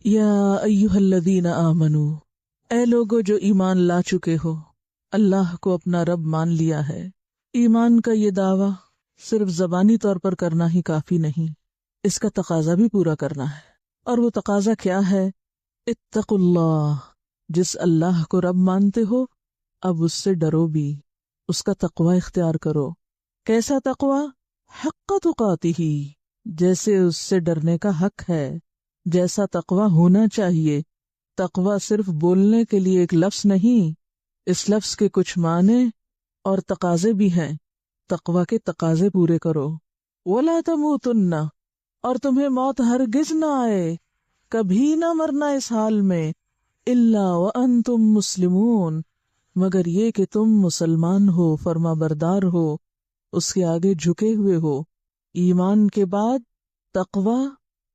یا ایھا الذین آمنو، اے لوگو جو ایمان لا چکے ہو، اللہ کو اپنا رب مان لیا ہے۔ ایمان کا یہ دعویٰ صرف زبانی طور پر کرنا ہی کافی نہیں، اس کا تقاضا بھی پورا کرنا ہے۔ اور وہ تقاضا کیا ہے؟ اتقوا اللہ، جس اللہ کو رب مانتے ہو اب اس سے ڈرو بھی، اس کا تقوی اختیار کرو۔ کیسا تقوی؟ حق تقاتہ، جیسے اس سے ڈرنے کا حق ہے، جیسا تقوی ہونا چاہیے۔ تقوی صرف بولنے کے لیے ایک لفظ نہیں، اس لفظ کے کچھ معنی اور تقاضے بھی ہیں۔ تقوی کے تقاضے پورے کرو۔ وَلَا تَمُوتُنَّ، اور تمہیں موت ہرگز نہ آئے، کبھی نہ مرنا اس حال میں، إِلَّا وَأَنْتُمْ مُسْلِمُونَ، مگر یہ کہ تم مسلمان ہو، فرما بردار ہو، اس کے آگے جھکے ہوئے ہو۔ ایمان کے بعد تقوی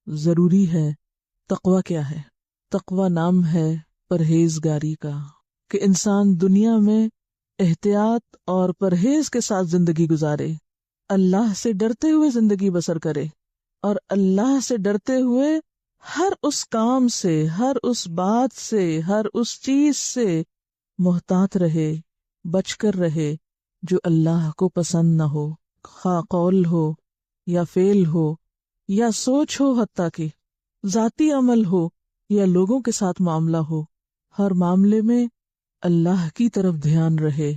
ضروری ہے۔ تقوی کیا ہے؟ تقوی نام ہے پرہیزگاری کا، کہ انسان دنیا میں احتیاط اور پرہیز کے ساتھ زندگی گزارے، اللہ سے ڈرتے ہوئے زندگی بسر کرے، اور اللہ سے ڈرتے ہوئے ہر اس کام سے، ہر اس بات سے، ہر اس چیز سے محتاط رہے، بچ کر رہے جو اللہ کو پسند نہ ہو، خواہ قول ہو یا فعل ہو یا سوچ ہو، حتیٰ کہ ذاتی عمل ہو یا لوگوں کے ساتھ معاملہ ہو، ہر معاملے میں اللہ کی طرف دھیان رہے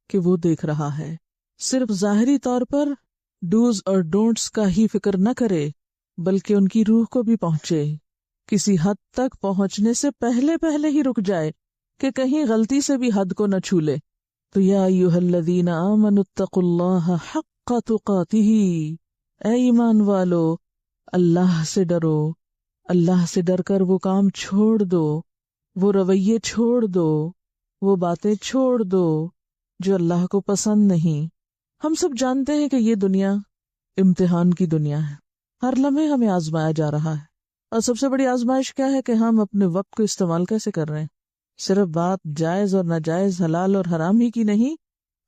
کہ وہ دیکھ رہا ہے۔ صرف ظاہری طور پر ڈوز اور ڈونٹس کا ہی فکر نہ کرے، بلکہ ان کی روح کو بھی پہنچے، کسی حد تک پہنچنے سے پہلے ہی رک جائے کہ کہیں غلطی سے بھی حد کو نہ چھو لے۔ تو یا ایھا الذین آمنوا اتقوا اللہ حق تقاتہ، اے ایمان والو اللہ سے ڈرو، اللہ سے ڈر کر وہ کام چھوڑ دو، وہ رویے چھوڑ دو، وہ باتیں چھوڑ دو جو اللہ کو پسند نہیں۔ ہم سب جانتے ہیں کہ یہ دنیا امتحان کی دنیا ہے، ہر لمحے ہمیں آزمایا جا رہا ہے، اور سب سے بڑی آزمائش کیا ہے کہ ہم اپنے وقت کو استعمال کیسے کر رہے ہیں۔ صرف بات جائز اور ناجائز، حلال اور حرام ہی کی نہیں،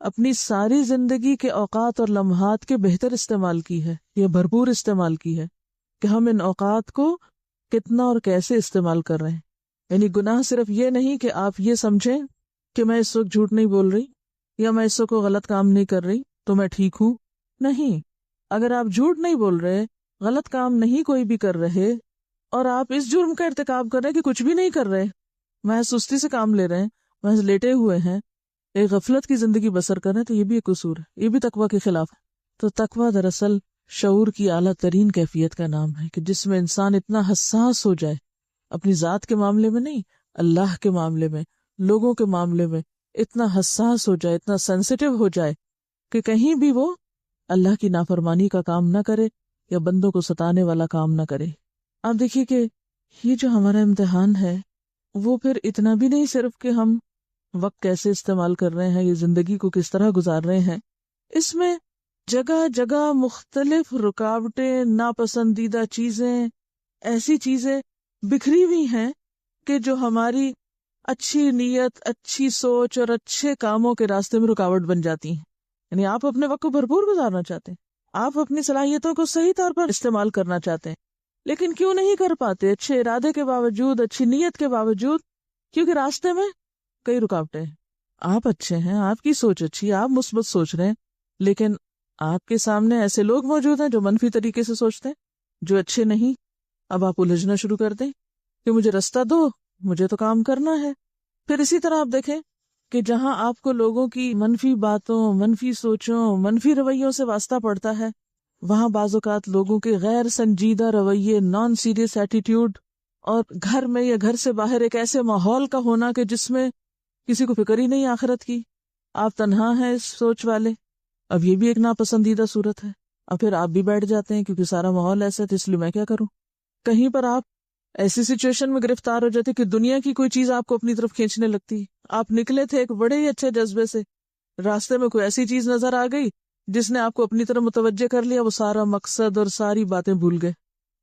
اپنی ساری زندگی کے اوقات اور لمحات کے بہتر استعمال کی ہے، یا بھرپور استعمال کی ہے، کہ ہم ان اوقات کو کتنا اور کیسے استعمال کر رہے ہیں۔ یعنی گناہ صرف یہ نہیں کہ آپ یہ سمجھیں کہ میں اس وقت جھوٹ نہیں بول رہی، یا میں اس وقت کوئی غلط کام نہیں کر رہی تو میں ٹھیک ہوں۔ نہیں، اگر آپ جھوٹ نہیں بول رہے، غلط کام نہیں کوئی بھی کر رہے، اور آپ اس جرم کا ارتکاب کر رہے کہ کچھ بھی نہیں کر رہے، محض سستی سے کام لے رہے ہیں، محض لیٹے ہوئے ہیں، ایک غفلت کی زندگی بسر کر رہے ہیں، تو یہ بھی ایک قصور ہے، یہ بھی تقوی کے خلاف ہے۔ تو تقوی دراصل شعور کی اعلیٰ ترین کیفیت کا نام ہے، کہ جس میں انسان اتنا حساس ہو جائے، اپنی ذات کے معاملے میں نہیں، اللہ کے معاملے میں، لوگوں کے معاملے میں اتنا حساس ہو جائے، اتنا سینسیٹیو ہو جائے کہ کہیں بھی وہ اللہ کی نافرمانی کا کام نہ کرے یا بندوں کو ستانے والا کام نہ کرے۔ آپ دیکھیے کہ یہ جو ہمارا امتحان ہے وہ پھر اتنا بھی نہیں صرف کہ ہم وقت کیسے استعمال کر رہے ہیں، یہ زندگی کو کس طرح گزار رہے ہیں، اس میں جگہ جگہ مختلف رکاوٹیں، ناپسندیدہ چیزیں، ایسی چیزیں بکھری ہوئی ہیں کہ جو ہماری اچھی نیت، اچھی سوچ اور اچھے کاموں کے راستے میں رکاوٹ بن جاتی ہیں۔ یعنی آپ اپنے وقت کو بھرپور گزارنا چاہتے ہیں، آپ اپنی صلاحیتوں کو صحیح طور پر استعمال کرنا چاہتے ہیں، لیکن کیوں نہیں کر پاتے؟ اچھے ارادے کے باوجود، اچھی نیت کے باوجود، کیونکہ راستے میں کئی رکاوٹیں ہیں۔ آپ اچھے ہیں، آپ کی سوچ اچھی، آپ مثبت سوچ رہے ہیں، لیکن آپ کے سامنے ایسے لوگ موجود ہیں جو منفی طریقے سے سوچتے ہیں، جو اچھے نہیں۔ اب آپ الجھنا شروع کر دیں کہ مجھے راستہ دو، مجھے تو کام کرنا ہے۔ پھر اسی طرح آپ دیکھیں کہ جہاں آپ کو لوگوں کی منفی باتوں، منفی سوچوں، منفی رویوں سے واسطہ پڑتا ہے، وہاں بعض اوقات لوگوں کے غیر سنجیدہ رویے، نان سیریس ایٹیٹیوڈ، اور گھر میں یا گھر سے باہر ایک ایسے ماحول کا ہونا کہ جس میں کسی کو فکر ہی نہیں آخرت کی، آپ تنہا ہیں اس سوچ والے، اب یہ بھی ایک ناپسندیدہ صورت ہے۔ اب پھر آپ بھی بیٹھ جاتے ہیں کیونکہ سارا ماحول ایسا ہے تو اس لیے میں کیا کروں۔ کہیں پر آپ ایسی سچویشن میں گرفتار ہو جاتے کہ دنیا کی کوئی چیز آپ کو اپنی طرف کھینچنے لگتی، آپ نکلے تھے ایک بڑے ہی اچھے جذبے سے، راستے میں کوئی ایسی چیز نظر آ گئی جس نے آپ کو اپنی طرف متوجہ کر لیا، وہ سارا مقصد اور ساری باتیں بھول گئے۔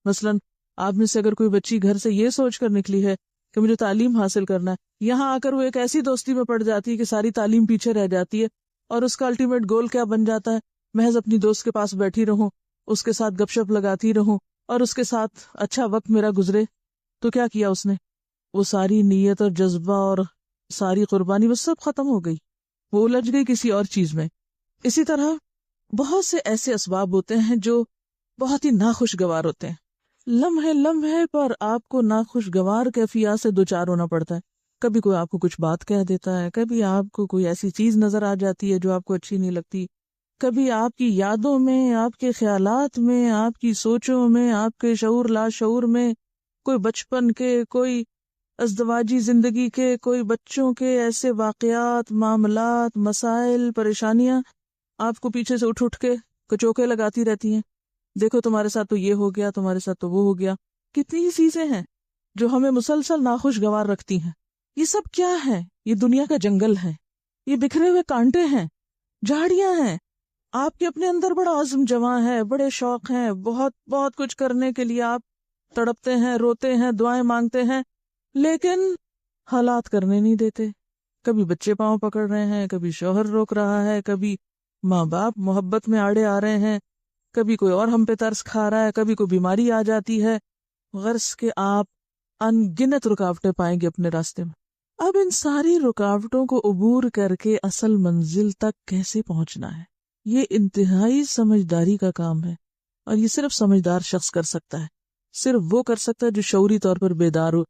مثلاً آپ میں سے اگر کوئی بچی گھر سے یہ سوچ کر نکلی ہے کہ مجھے تعلیم حاصل کرنا ہے، یہاں آ کر وہ ایک ایسی دوستی میں پڑ جاتی ہے کہ ساری تعلیم پیچھے رہ جاتی ہے، اور اس کا الٹیمیٹ گول کیا بن جاتا ہے؟ محض اپنی دوست کے پاس بیٹھی رہوں، اس کے ساتھ گپ شپ لگاتی رہوں اور اس کے ساتھ اچھا وقت میرا گزرے۔ تو کیا کیا اس نے؟ وہ ساری نیت اور جذبہ اور ساری قربانی وہ سب ختم ہو گئی، وہ الجھ گئی کسی اور چیز میں۔ اسی طرح بہت سے ایسے اسباب ہوتے ہیں جو بہت ہی ناخوشگوار ہوتے ہیں، لمحے لمحے پر آپ کو ناخوشگوار کیفیات سے دوچار ہونا پڑتا ہے۔ کبھی کوئی آپ کو کچھ بات کہہ دیتا ہے، کبھی آپ کو کوئی ایسی چیز نظر آ جاتی ہے جو آپ کو اچھی نہیں لگتی، کبھی آپ کی یادوں میں، آپ کے خیالات میں، آپ کی سوچوں میں، آپ کے شعور لا شعور میں کوئی بچپن کے، کوئی ازدواجی زندگی کے، کوئی بچوں کے ایسے واقعات، معاملات، مسائل، پریشانیاں آپ کو پیچھے سے اٹھ کے کچوکے لگاتی رہتی ہیں۔ دیکھو تمہارے ساتھ تو یہ ہو گیا، تمہارے ساتھ تو وہ ہو گیا۔ کتنی ہی چیزیں ہیں جو ہمیں مسلسل ناخوشگوار رکھتی ہیں۔ یہ سب کیا ہے؟ یہ دنیا کا جنگل ہے، یہ بکھرے ہوئے کانٹے ہیں، جھاڑیاں ہیں۔ آپ کے اپنے اندر بڑا عزم جمع ہے، بڑے شوق ہیں، بہت بہت کچھ کرنے کے لیے آپ تڑپتے ہیں، روتے ہیں، دعائیں مانگتے ہیں، لیکن حالات کرنے نہیں دیتے۔ کبھی بچے پاؤں پکڑ رہے ہیں، کبھی شوہر روک رہا ہے، کبھی ماں باپ محبت میں آڑے آ رہے ہیں، کبھی کوئی اور ہم پہ ترس کھا رہا ہے، کبھی کوئی بیماری آ جاتی ہے۔ غرض کہ آپ ان گنت رکاوٹیں پائیں گے اپنے راستے میں۔ اب ان ساری رکاوٹوں کو عبور کر کے اصل منزل تک کیسے پہنچنا ہے، یہ انتہائی سمجھداری کا کام ہے، اور یہ صرف سمجھدار شخص کر سکتا ہے۔ صرف وہ کر سکتا ہے جو شعوری طور پر بیدار ہو،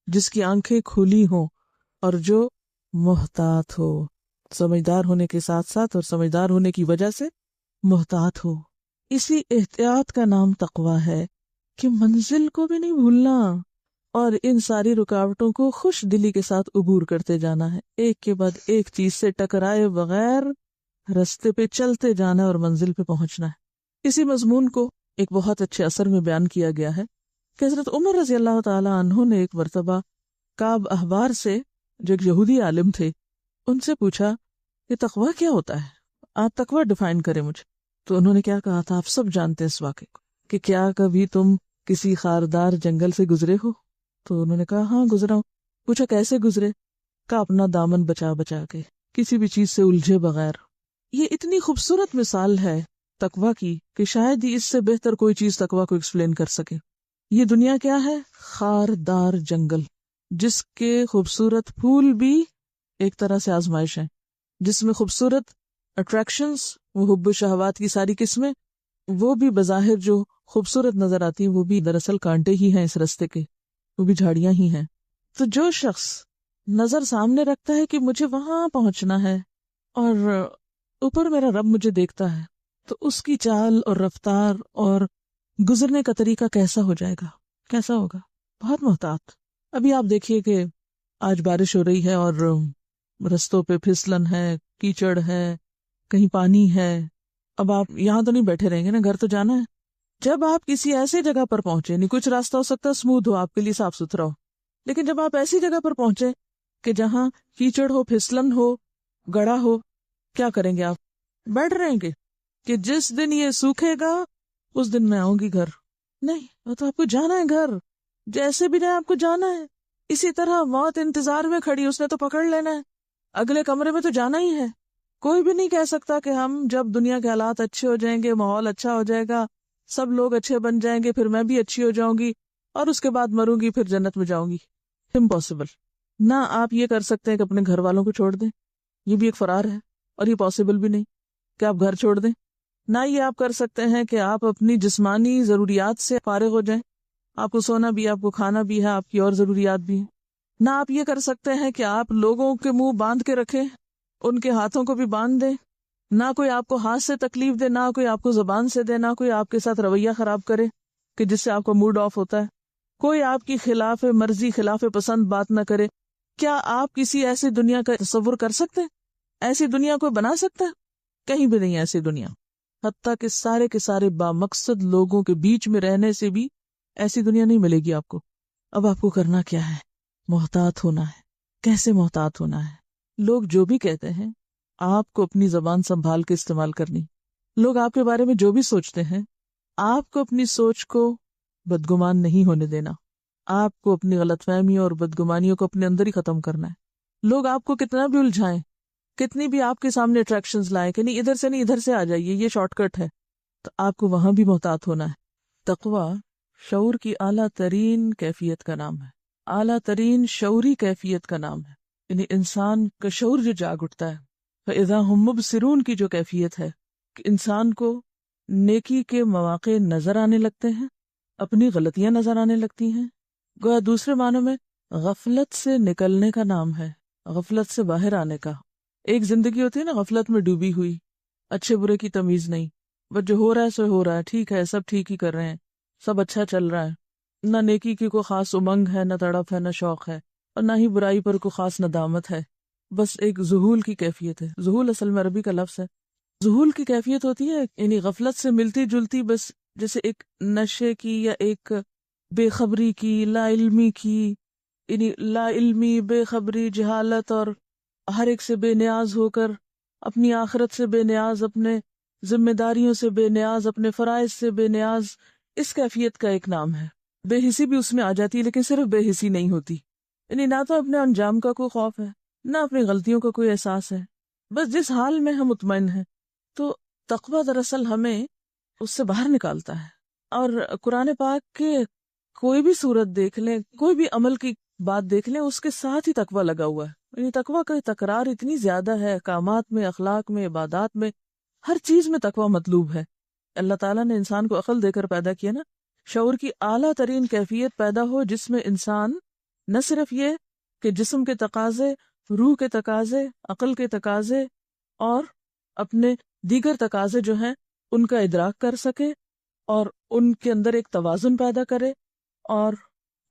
جس کی آنکھیں کھلی ہوں، اور جو محتاط ہو، سمجھدار ہونے کے ساتھ ساتھ اور سمجھدار ہونے کی وجہ سے محتاط ہو۔ اسی احتیاط کا نام تقویٰ ہے کہ منزل کو بھی نہیں بھولنا، اور ان ساری رکاوٹوں کو خوش دلی کے ساتھ عبور کرتے جانا ہے، ایک کے بعد ایک چیز سے ٹکرائے بغیر رستے پہ چلتے جانا اور منزل پہ پہنچنا ہے۔ اسی مضمون کو ایک بہت اچھے اثر میں بیان کیا گیا ہے کہ حضرت عمر رضی اللہ تعالی عنہ نے ایک مرتبہ کعب احبار سے، جو ایک یہودی عالم تھے، ان سے پوچھا کہ تقویٰ کیا ہوتا ہے، آپ تقویٰ ڈیفائن کریں مجھے۔ تو انہوں نے کیا کہا تھا، آپ سب جانتے ہیں اس واقعے کو، کہ کیا کبھی تم کسی خاردار جنگل سے گزرے ہو؟ تو انہوں نے کہا ہاں گزرا ہوں۔ پوچھا کیسے گزرے؟ کہا اپنا دامن بچا بچا کے، کسی بھی چیز سے الجھے بغیر۔ یہ اتنی خوبصورت مثال ہے تقویٰ کی کہ شاید ہی اس سے بہتر کوئی چیز تقویٰ کو ایکسپلین کر سکے۔ یہ دنیا کیا ہے؟ خاردار جنگل، جس کے خوبصورت پھول بھی ایک طرح سے آزمائش ہیں، جس میں خوبصورت اٹریکشنز، وہ حب و شہوات کی ساری قسمیں، وہ بھی بظاہر جو خوبصورت نظر آتی ہیں، وہ بھی دراصل کانٹے ہی ہیں اس رستے کے، وہ بھی جھاڑیاں ہی ہیں۔ تو جو شخص نظر سامنے رکھتا ہے کہ مجھے وہاں پہنچنا ہے اور اوپر میرا رب مجھے دیکھتا ہے، تو اس کی چال اور رفتار اور گزرنے کا طریقہ کیسا ہو جائے گا، کیسا ہوگا؟ بہت محتاط۔ ابھی آپ دیکھیے کہ آج بارش ہو رہی ہے اور رستوں پہ پھسلن ہے، کیچڑ ہے، کہیں پانی ہے۔ اب آپ یہاں تو نہیں بیٹھے رہیں گے نا، گھر تو جانا ہے۔ جب آپ کسی ایسی جگہ پر پہنچے، نہیں کچھ راستہ ہو سکتا ہے اسموتھ ہو، آپ کے لیے صاف ستھرا ہو، لیکن جب آپ ایسی جگہ پر پہنچے کہ جہاں کیچڑ ہو، پھسلن ہو، گڑھا ہو، کیا کریں گے آپ؟ بیٹھ رہیں گے کہ جس دن یہ سوکھے گا اس دن میں آؤں گی گھر؟ نہیں، وہ تو آپ کو جانا ہے گھر، جیسے بھی جائیں آپ کو جانا ہے۔ اسی طرح موت انتظار میں کھڑی، اس نے تو پکڑ لینا ہے، اگلے کمرے میں تو جانا ہی ہے۔ کوئی بھی نہیں کہہ سکتا کہ ہم جب دنیا کے حالات اچھے ہو جائیں گے، ماحول اچھا ہو جائے گا، سب لوگ اچھے بن جائیں گے، پھر میں بھی اچھی ہو جاؤں گی اور اس کے بعد مروں گی، پھر جنت میں جاؤں گی۔ امپاسبل۔ نہ آپ یہ کر سکتے ہیں کہ اپنے گھر والوں کو چھوڑ دیں، یہ بھی ایک فرار ہے، اور یہ پاسبل بھی نہیں کہ آپ گھر چھوڑ دیں۔ نہ یہ آپ کر سکتے ہیں کہ آپ اپنی جسمانی ضروریات سے فارغ ہو جائیں، آپ کو سونا بھی ہے، آپ کو کھانا بھی ہے، آپ کی اور ضروریات بھی ہیں۔ نہ آپ یہ کر سکتے ہیں کہ آپ لوگوں کے منہ باندھ کے رکھیں، ان کے ہاتھوں کو بھی باندھ دیں، نہ کوئی آپ کو ہاتھ سے تکلیف دے، نہ کوئی آپ کو زبان سے دے، نہ کوئی آپ کے ساتھ رویہ خراب کرے کہ جس سے آپ کا موڈ آف ہوتا ہے، کوئی آپ کی خلاف مرضی، خلاف پسند بات نہ کرے۔ کیا آپ کسی ایسی دنیا کا تصور کر سکتے ہیں؟ ایسی دنیا کوئی بنا سکتا ہے؟ کہیں بھی نہیں ایسی دنیا۔ حتیٰ کہ سارے کے سارے بامقصد لوگوں کے بیچ میں رہنے سے بھی ایسی دنیا نہیں ملے گی آپ کو۔ اب آپ کو کرنا کیا ہے؟ محتاط ہونا ہے۔ کیسے محتاط ہونا ہے؟ لوگ جو بھی کہتے ہیں آپ کو اپنی زبان سنبھال کے استعمال کرنی۔ لوگ آپ کے بارے میں جو بھی سوچتے ہیں آپ کو اپنی سوچ کو بدگمان نہیں ہونے دینا، آپ کو اپنی غلط فہمیوں اور بدگمانیوں کو اپنے اندر ہی ختم کرنا ہے۔ لوگ آپ کو کتنا بھی الجھائیں، کتنی بھی آپ کے سامنے اٹریکشنز لائیں کہ نہیں ادھر سے نہیں ادھر سے آ جائیے، یہ شارٹ کٹ ہے، تو آپ کو وہاں بھی محتاط ہونا ہے۔ تقویٰ شعور کی اعلیٰ ترین کیفیت کا نام ہے۔ اعلیٰ ترین شعوری کیفیت کا نام ہے، یعنی انسان کا شعور جو جاگ اٹھتا ہے۔ فَإِذَا هُمْ مُبْصِرُونَ کی جو کیفیت ہے کہ انسان کو نیکی کے مواقع نظر آنے لگتے ہیں، اپنی غلطیاں نظر آنے لگتی ہیں، گویا دوسرے معنوں میں غفلت سے نکلنے کا نام ہے، غفلت سے باہر آنے کا۔ ایک زندگی ہوتی ہے نا غفلت میں ڈوبی ہوئی، اچھے برے کی تمیز نہیں، بس جو ہو رہا ہے سو ہو رہا ہے، ٹھیک ہے، سب ٹھیک ہی کر رہے ہیں، سب اچھا چل رہا ہے، نہ نیکی کی کوئی خاص امنگ ہے، نہ تڑپ ہے، نہ شوق ہے، اور نہ ہی برائی پر کوئی خاص ندامت ہے، بس ایک ذہول کی کیفیت ہے۔ ذہول اصل میں عربی کا لفظ ہے۔ ذہول کی کیفیت ہوتی ہے یعنی غفلت سے ملتی جلتی، بس جیسے ایک نشے کی یا ایک بے خبری کی، لا علمی کی، یعنی لا علمی، بے خبری، جہالت، اور ہر ایک سے بے نیاز ہو کر، اپنی آخرت سے بے نیاز، اپنے ذمہ داریوں سے بے نیاز، اپنے فرائض سے بے نیاز، اس کیفیت کا ایک نام ہے۔ بے حسی بھی اس میں آ جاتی ہے، لیکن صرف بے حسی نہیں ہوتی، یعنی نہ تو اپنے انجام کا کوئی خوف ہے، نہ اپنی غلطیوں کا کوئی احساس ہے، بس جس حال میں ہم مطمئن ہیں۔ تو تقویٰ دراصل ہمیں اس سے باہر نکالتا ہے۔ اور قرآن پاک کے کوئی بھی صورت دیکھ لیں، کوئی بھی عمل کی بات دیکھ لیں، اس کے ساتھ ہی تقویٰ لگا ہوا ہے، یعنی تقویٰ کا تکرار اتنی زیادہ ہے، احکامات میں، اخلاق میں، عبادات میں، ہر چیز میں تقویٰ مطلوب ہے۔ اللہ تعالیٰ نے انسان کو عقل دے کر پیدا کیا نا، شعور کی اعلیٰ ترین کیفیت پیدا ہو جس میں انسان نہ صرف یہ کہ جسم کے تقاضے، روح کے تقاضے، عقل کے تقاضے اور اپنے دیگر تقاضے جو ہیں ان کا ادراک کر سکے اور ان کے اندر ایک توازن پیدا کرے، اور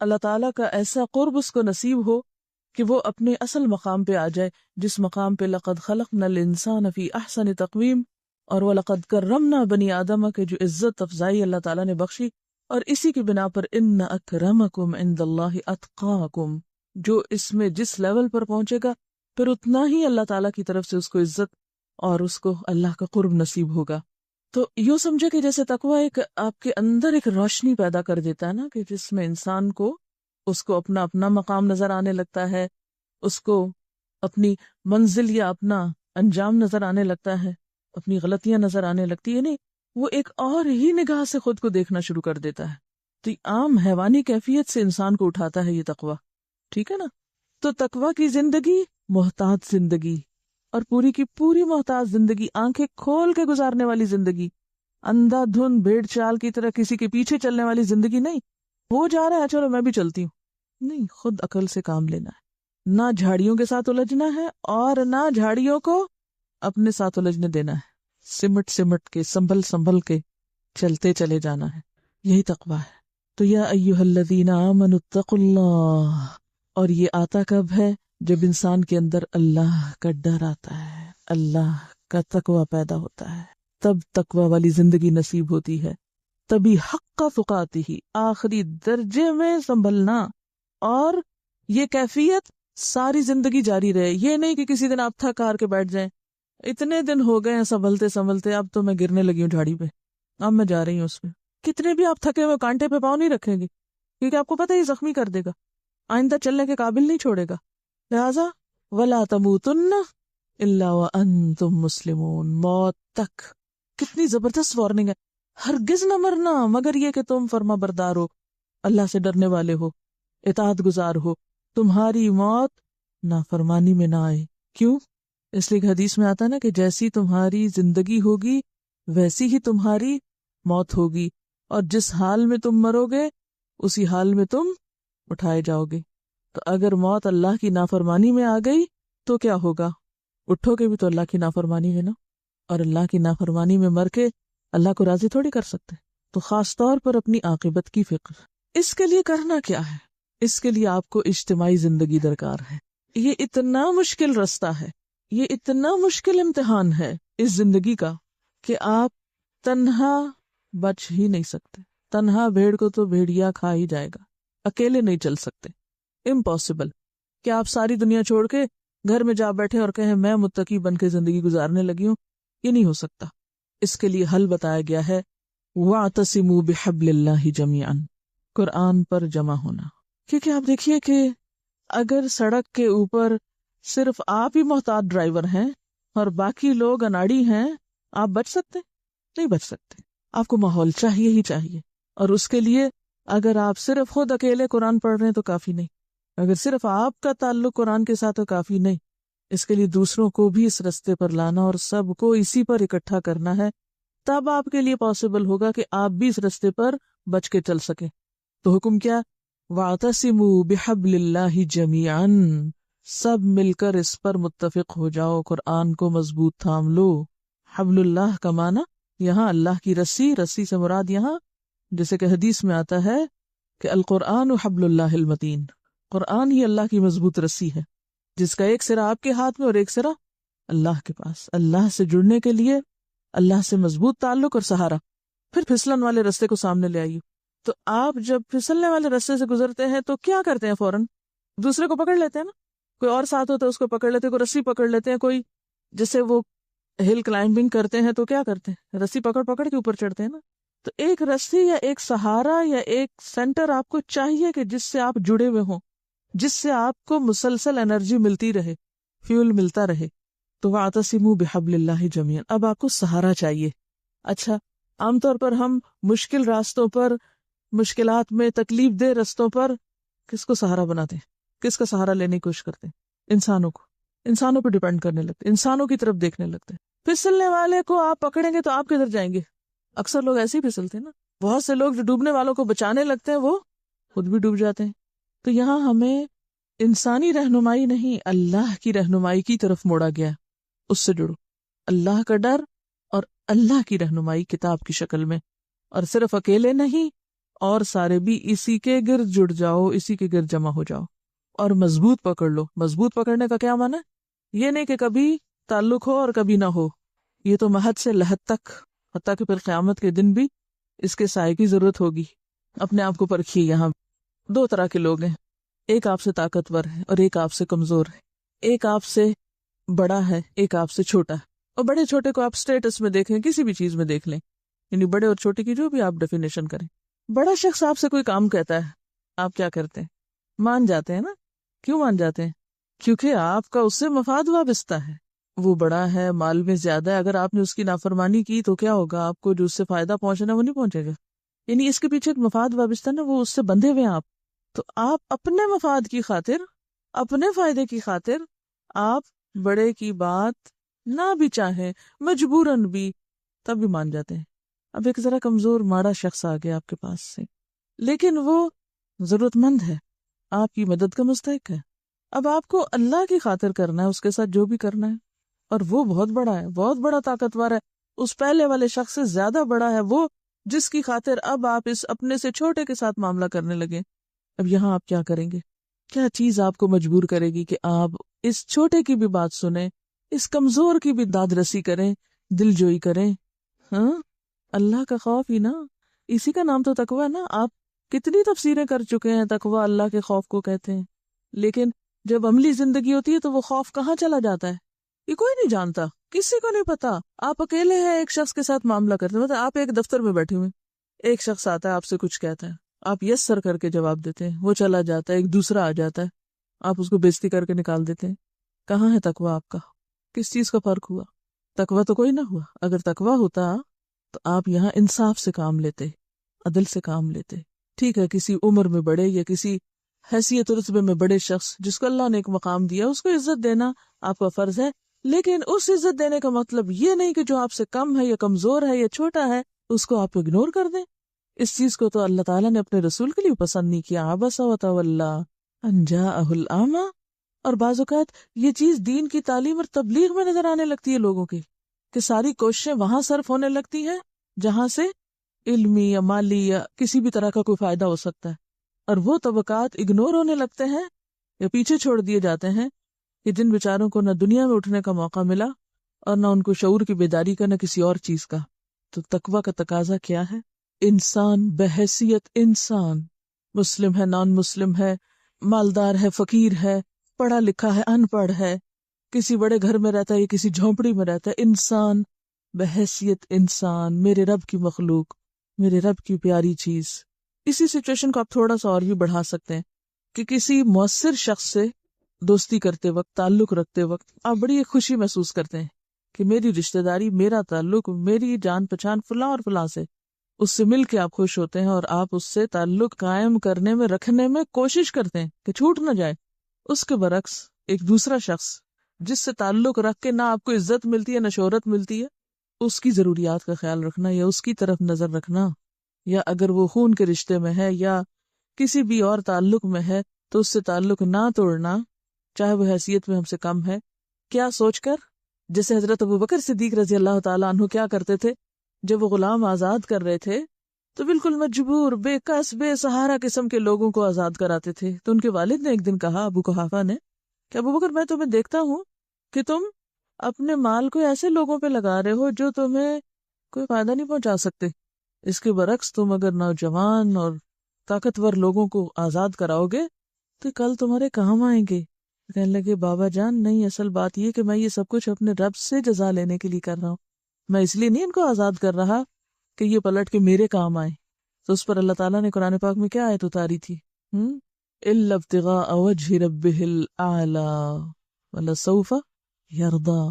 اللہ تعالیٰ کا ایسا قرب اس کو نصیب ہو کہ وہ اپنے اصل مقام پہ آ جائے، جس مقام پہ لقد خلقنا الانسان فی احسن تقویم اور وَلَقَدْ كَرَّمْنَا بنی آدم کے جو عزت افزائی اللہ تعالیٰ نے بخشی، اور اسی کی بنا پر ان اکرمکم عند اللہ اتقاکم، جو اس میں جس لیول پر پہنچے گا پھر اتنا ہی اللہ تعالیٰ کی طرف سے اس کو عزت اور اس کو اللہ کا قرب نصیب ہوگا۔ تو یوں سمجھے کہ جیسے تقویٰ ایک آپ کے اندر ایک روشنی پیدا کر دیتا ہے نا، کہ جس میں انسان کو اس کو اپنا اپنا مقام نظر آنے لگتا ہے، اس کو اپنی منزل یا اپنا انجام نظر آنے لگتا ہے، اپنی غلطیاں نظر آنے لگتی ہے، یعنی وہ ایک اور ہی نگاہ سے خود کو دیکھنا شروع کر دیتا ہے۔ تو عام حیوانی کیفیت سے انسان کو اٹھاتا ہے یہ تقویٰ، ٹھیک ہے نا۔ تو تقویٰ کی زندگی محتاط زندگی، اور پوری کی پوری محتاط زندگی، آنکھیں کھول کے گزارنے والی زندگی، اندھا دھند بھیڑ چال کی طرح کسی کے پیچھے چلنے والی زندگی نہیں، وہ جا رہا ہے چلو میں بھی چلتی ہوں، نہیں، خود عقل سے کام لینا ہے، نہ جھاڑیوں کے ساتھ الجھنا ہے اور نہ جھاڑیوں کو اپنے ساتھ الجھنے دینا ہے، سمٹ سمٹ کے، سنبھل کے چلتے چلے جانا ہے، یہی تقویٰ ہے۔ تو یا ایھا الذین آمنوا اتقوا اللہ، اور یہ آتا کب ہے؟ جب انسان کے اندر اللہ کا ڈر آتا ہے، اللہ کا تقویٰ پیدا ہوتا ہے، تب تقویٰ والی زندگی نصیب ہوتی ہے، تبھی حق تقاتہ، آخری درجے میں سنبھلنا، اور یہ کیفیت ساری زندگی جاری رہے۔ یہ نہیں کہ کسی دن آپ تھک ہار کے بیٹھ جائیں، اتنے دن ہو گئے ہیں سنبھلتے سنبھلتے، اب تو میں گرنے لگی ہوں جھاڑی پہ، اب میں جا رہی ہوں اس میں۔ کتنے بھی آپ تھکے ہوئے کانٹے پہ پاؤں نہیں رکھیں گے، کیونکہ آپ کو پتہ ہے یہ زخمی کر دے گا، آئندہ چلنے کے قابل نہیں چھوڑے گا۔ لہٰذا وَلَا تَمُوتُنَّ إِلَّا وَأَنْتُمْ مُسْلِمُونَ، موت تک۔ کتنی زبردست وارننگ ہے، ہرگز نہ مرنا مگر یہ کہ تم فرما بردار ہو، اللہ سے ڈرنے والے ہو، اطاعت گزار ہو، تمہاری موت نافرمانی میں نہ آئے۔ کیوں؟ اس لیے کہ حدیث میں آتا ہے نا کہ جیسی تمہاری زندگی ہوگی ویسی ہی تمہاری موت ہوگی، اور جس حال میں تم مرو گے اسی حال میں تم اٹھائے جاؤ گے۔ تو اگر موت اللہ کی نافرمانی میں آ گئی تو کیا ہوگا؟ اٹھو گے بھی تو اللہ کی نافرمانی میں نا، اور اللہ کی نافرمانی میں مر کے اللہ کو راضی تھوڑی کر سکتے۔ تو خاص طور پر اپنی عاقبت کی فکر، اس کے لیے کرنا کیا ہے؟ اس کے لیے آپ کو اجتماعی زندگی درکار ہے۔ یہ اتنا مشکل رستہ ہے، یہ اتنا مشکل امتحان ہے اس زندگی کا کہ آپ تنہا بچ ہی نہیں سکتے۔ تنہا بھیڑ کو تو بھیڑیا کھا ہی جائے گا، اکیلے نہیں چل سکتے، امپاسبل کہ آپ ساری دنیا چھوڑ کے گھر میں جا بیٹھے اور کہیں میں متقی بن کے زندگی گزارنے لگی ہوں، یہ نہیں ہو سکتا۔ اس کے لیے حل بتایا گیا ہے وَاعْتَصِمُوا بِحَبْلِ اللَّهِ جَمِيعًا، قرآن پر جمع ہونا۔ کیونکہ آپ دیکھیے کہ اگر سڑک کے اوپر صرف آپ ہی محتاط ڈرائیور ہیں اور باقی لوگ اناڑی ہیں، آپ بچ سکتے؟ نہیں بچ سکتے۔ آپ کو ماحول چاہیے ہی چاہیے، اور اس کے لیے اگر آپ صرف خود اکیلے قرآن پڑھ رہے ہیں تو کافی نہیں، اگر صرف آپ کا تعلق قرآن کے ساتھ کافی نہیں، اس کے لیے دوسروں کو بھی اس رستے پر لانا اور سب کو اسی پر اکٹھا کرنا ہے، تب آپ کے لیے پاسبل ہوگا کہ آپ بھی اس رستے پر بچ کے چل سکیں۔ تو حکم کیا؟ وَاعْتَصِمُوا بِحَبْلِ اللَّهِ جَمِيعًا، سب مل کر اس پر متفق ہو جاؤ، قرآن کو مضبوط تھام لو۔ حبل اللہ کا معنی یہاں اللہ کی رسی، رسی سے مراد یہاں جیسے کہ حدیث میں آتا ہے کہ القرآن حبل اللہ المتین، قرآن ہی اللہ کی مضبوط رسی ہے جس کا ایک سرا آپ کے ہاتھ میں اور ایک سرا اللہ کے پاس۔ اللہ سے جڑنے کے لیے اللہ سے مضبوط تعلق اور سہارا، پھر پھسلن والے رستے کو سامنے لے آئیے۔ تو آپ جب پھسلنے والے رستے سے گزرتے ہیں تو کیا کرتے ہیں؟ فوراً دوسرے کو پکڑ لیتے ہیں نا، کوئی اور ساتھ ہوتا ہے اس کو پکڑ لیتے ہیں، کوئی رسی پکڑ لیتے ہیں، کوئی جیسے وہ ہل کلائمبنگ کرتے ہیں تو کیا کرتے ہیں؟ رسی پکڑ پکڑ کے اوپر چڑھتے ہیں نا۔ تو ایک رسی یا ایک سہارا یا ایک سینٹر آپ کو چاہیے کہ جس سے آپ جڑے ہوئے ہوں، جس سے آپ کو مسلسل انرجی ملتی رہے، فیول ملتا رہے۔ تو وَاعْتَصِمُوا بِحَبْلِ اللَّهِ جَمِيعًا، اب آپ کو سہارا چاہیے۔ اچھا، عام طور پر ہم مشکل راستوں پر، مشکلات میں، تکلیف دہ رستوں پر کس کو سہارا بناتے ہیں؟ کس کا سہارا لینے کی کوشش کرتے ہیں؟ انسانوں کو، انسانوں پہ ڈیپینڈ کرنے لگتے ہیں، انسانوں کی طرف دیکھنے لگتے ہیں۔ پھسلنے والے کو آپ پکڑیں گے تو آپ کدھر جائیں گے؟ اکثر لوگ ایسے ہی پھسلتے ہیں نا۔ بہت سے لوگ جو ڈوبنے والوں کو بچانے لگتے ہیں وہ خود بھی ڈوب جاتے ہیں۔ تو یہاں ہمیں انسانی رہنمائی نہیں، اللہ کی رہنمائی کی طرف موڑا گیا، اس سے جڑو۔ اللہ کا ڈر اور اللہ کی رہنمائی کتاب کی شکل میں، اور صرف اکیلے نہیں، اور سارے بھی اسی کے گرد جڑ جاؤ، اسی کے گرد جمع ہو جاؤ اور مضبوط پکڑ لو۔ مضبوط پکڑنے کا کیا معنی ہے؟ یہ نہیں کہ کبھی تعلق ہو اور کبھی نہ ہو، یہ تو محد سے لحد تک، حتیٰ کہ پھر قیامت کے دن بھی اس کے سائے کی ضرورت ہوگی۔ اپنے آپ کو پرکھیے، یہاں دو طرح کے لوگ ہیں، ایک آپ سے طاقتور ہے اور ایک آپ سے کمزور ہے، ایک آپ سے بڑا ہے، ایک آپ سے چھوٹا ہے۔ اور بڑے چھوٹے کو آپ سٹیٹس میں دیکھیں، کسی بھی چیز میں دیکھ لیں، یعنی بڑے اور چھوٹے کی جو بھی آپ ڈیفینیشن کریں۔ بڑا شخص آپ سے کوئی کام کہتا ہے، آپ کیا کرتے ہیں؟ مان جاتے ہیں نا۔ کیوں مان جاتے ہیں؟ کیونکہ آپ کا اس سے مفاد وابستہ ہے، وہ بڑا ہے، مال میں زیادہ ہے، اگر آپ نے اس کی نافرمانی کی تو کیا ہوگا؟ آپ کو جو اس سے فائدہ پہنچنا وہ نہیں پہنچے گا، یعنی اس کے پیچھے ایک مفاد وابستہ نا، وہ اس سے بندھے ہوئے ہیں آپ۔ تو آپ اپنے مفاد کی خاطر، اپنے فائدے کی خاطر آپ بڑے کی بات نہ بھی چاہیں، مجبوراً بھی، تب بھی مان جاتے ہیں۔ اب ایک ذرا کمزور ماڑا شخص آ گیا آپ کے پاس سے، لیکن وہ ضرورت مند ہے، آپ کی مدد کا مستحق ہے۔ اب آپ کو اللہ کی خاطر کرنا ہے، اس کے ساتھ جو بھی کرنا ہے، اور وہ بہت بڑا ہے، بہت بڑا طاقتور ہے، اس پہلے والے شخص سے زیادہ بڑا ہے وہ، جس کی خاطر اب آپ اس اپنے سے چھوٹے کے ساتھ معاملہ کرنے لگے۔ اب یہاں آپ کیا کریں گے؟ کیا چیز آپ کو مجبور کرے گی کہ آپ اس چھوٹے کی بھی بات سنیں، اس کمزور کی بھی داد رسی کریں، دل جوئی کریں؟ ہاں، اللہ کا خوف ہی نا، اسی کا نام تو تقویٰ ہے نا۔ آپ کتنی تفسیریں کر چکے ہیں، تقویٰ اللہ کے خوف کو کہتے ہیں، لیکن جب عملی زندگی ہوتی ہے تو وہ خوف کہاں چلا جاتا ہے؟ یہ کوئی نہیں جانتا، کسی کو نہیں پتا۔ آپ اکیلے ہیں، ایک شخص کے ساتھ معاملہ کرتے ہیں، مطلب آپ ایک دفتر میں بیٹھے ہوئے، ایک شخص آتا ہے آپ سے کچھ کہتا ہے، آپ یس سر کر کے جواب دیتے ہیں، وہ چلا جاتا ہے، ایک دوسرا آ جاتا ہے، آپ اس کو بےزتی کر کے نکال دیتے ہیں۔ کہاں ہے تقویٰ آپ کا؟ کس چیز کا فرق ہوا؟ تقویٰ تو کوئی نہ ہوا۔ اگر تقویٰ ہوتا تو آپ یہاں انصاف سے کام لیتے، عدل سے کام لیتے۔ ٹھیک ہے، کسی عمر میں بڑے یا کسی حیثیت و رتبے میں بڑے شخص جس کو اللہ نے ایک مقام دیا، اس کو عزت دینا آپ کا فرض ہے، لیکن اس عزت دینے کا مطلب یہ نہیں کہ جو آپ سے کم ہے یا کمزور ہے یا چھوٹا ہے اس کو آپ اگنور کر دیں۔ اس چیز کو تو اللہ تعالیٰ نے اپنے رسول کے لیے پسند نہیں کیا۔ عبس وتولی ان جاءہ الاعمی۔ اور بعض اوقات یہ چیز دین کی تعلیم اور تبلیغ میں نظر آنے لگتی ہے لوگوں کی، کہ ساری کوششیں وہاں صرف ہونے لگتی ہیں جہاں سے علمی یا مالی یا کسی بھی طرح کا کوئی فائدہ ہو سکتا ہے، اور وہ طبقات اگنور ہونے لگتے ہیں یا پیچھے چھوڑ دیے جاتے ہیں کہ جن بیچاروں کو نہ دنیا میں اٹھنے کا موقع ملا اور نہ ان کو شعور کی بیداری کا، نہ کسی اور چیز کا۔ تو تقویٰ کا تقاضا کیا ہے؟ انسان بحیثیت انسان، مسلم ہے، نان مسلم ہے، مالدار ہے، فقیر ہے، پڑھا لکھا ہے، ان پڑھ ہے، کسی بڑے گھر میں رہتا ہے یا کسی جھونپڑی میں رہتا ہے، انسان بحیثیت انسان، میرے رب کی مخلوق، میرے رب کی پیاری چیز۔ اسی سچویشن کو آپ تھوڑا سا اور بھی بڑھا سکتے ہیں کہ کسی مؤثر شخص سے دوستی کرتے وقت، تعلق رکھتے وقت آپ بڑی ایک خوشی محسوس کرتے ہیں کہ میری رشتہ داری، میرا تعلق، میری جان پہچان فلاں اور فلاں سے، اس سے مل کے آپ خوش ہوتے ہیں اور آپ اس سے تعلق قائم کرنے میں رکھنے میں کوشش کرتے ہیں کہ چھوٹ نہ جائے. اس کے برعکس ایک دوسرا شخص جس سے تعلق رکھ کے نہ آپ کو عزت ملتی ہے نہ شہرت ملتی ہے، اس کی ضروریات کا خیال رکھنا یا اس کی طرف نظر رکھنا، یا اگر وہ خون کے رشتے میں ہے یا کسی بھی اور تعلق میں ہے تو اس سے تعلق نہ توڑنا، چاہے وہ حیثیت میں ہم سے کم ہے. کیا سوچ کر؟ جیسے حضرت ابوبکر صدیق رضی اللہ تعالیٰ عنہ کیا کرتے تھے جب وہ غلام آزاد کر رہے تھے تو بالکل مجبور بے کس بے سہارا قسم کے لوگوں کو آزاد کراتے تھے. تو ان کے والد نے ایک دن کہا ابو قحافہ نے کہ ابوبکر میں تمہیں دیکھتا ہوں کہ تم اپنے مال کو ایسے لوگوں پہ لگا رہے ہو جو تمہیں کوئی فائدہ نہیں پہنچا سکتے، اس کے برعکس تم اگر نوجوان اور طاقتور لوگوں کو آزاد کراؤ گے تو کل تمہارے کام آئیں گے. کہنے لگے بابا جان نہیں، اصل بات یہ کہ میں یہ سب کچھ اپنے رب سے جزا لینے کے لیے کر رہا ہوں، میں اس لیے نہیں ان کو آزاد کر رہا کہ یہ پلٹ کے میرے کام آئے. تو اس پر اللہ تعالیٰ نے قرآن پاک میں کیا آیت اتاری تھی؟ إِلَّا ابْتِغَاءَ وَجْهِ رَبِّهِ الْأَعْلَى وَلَسَوْفَ يَرْضَى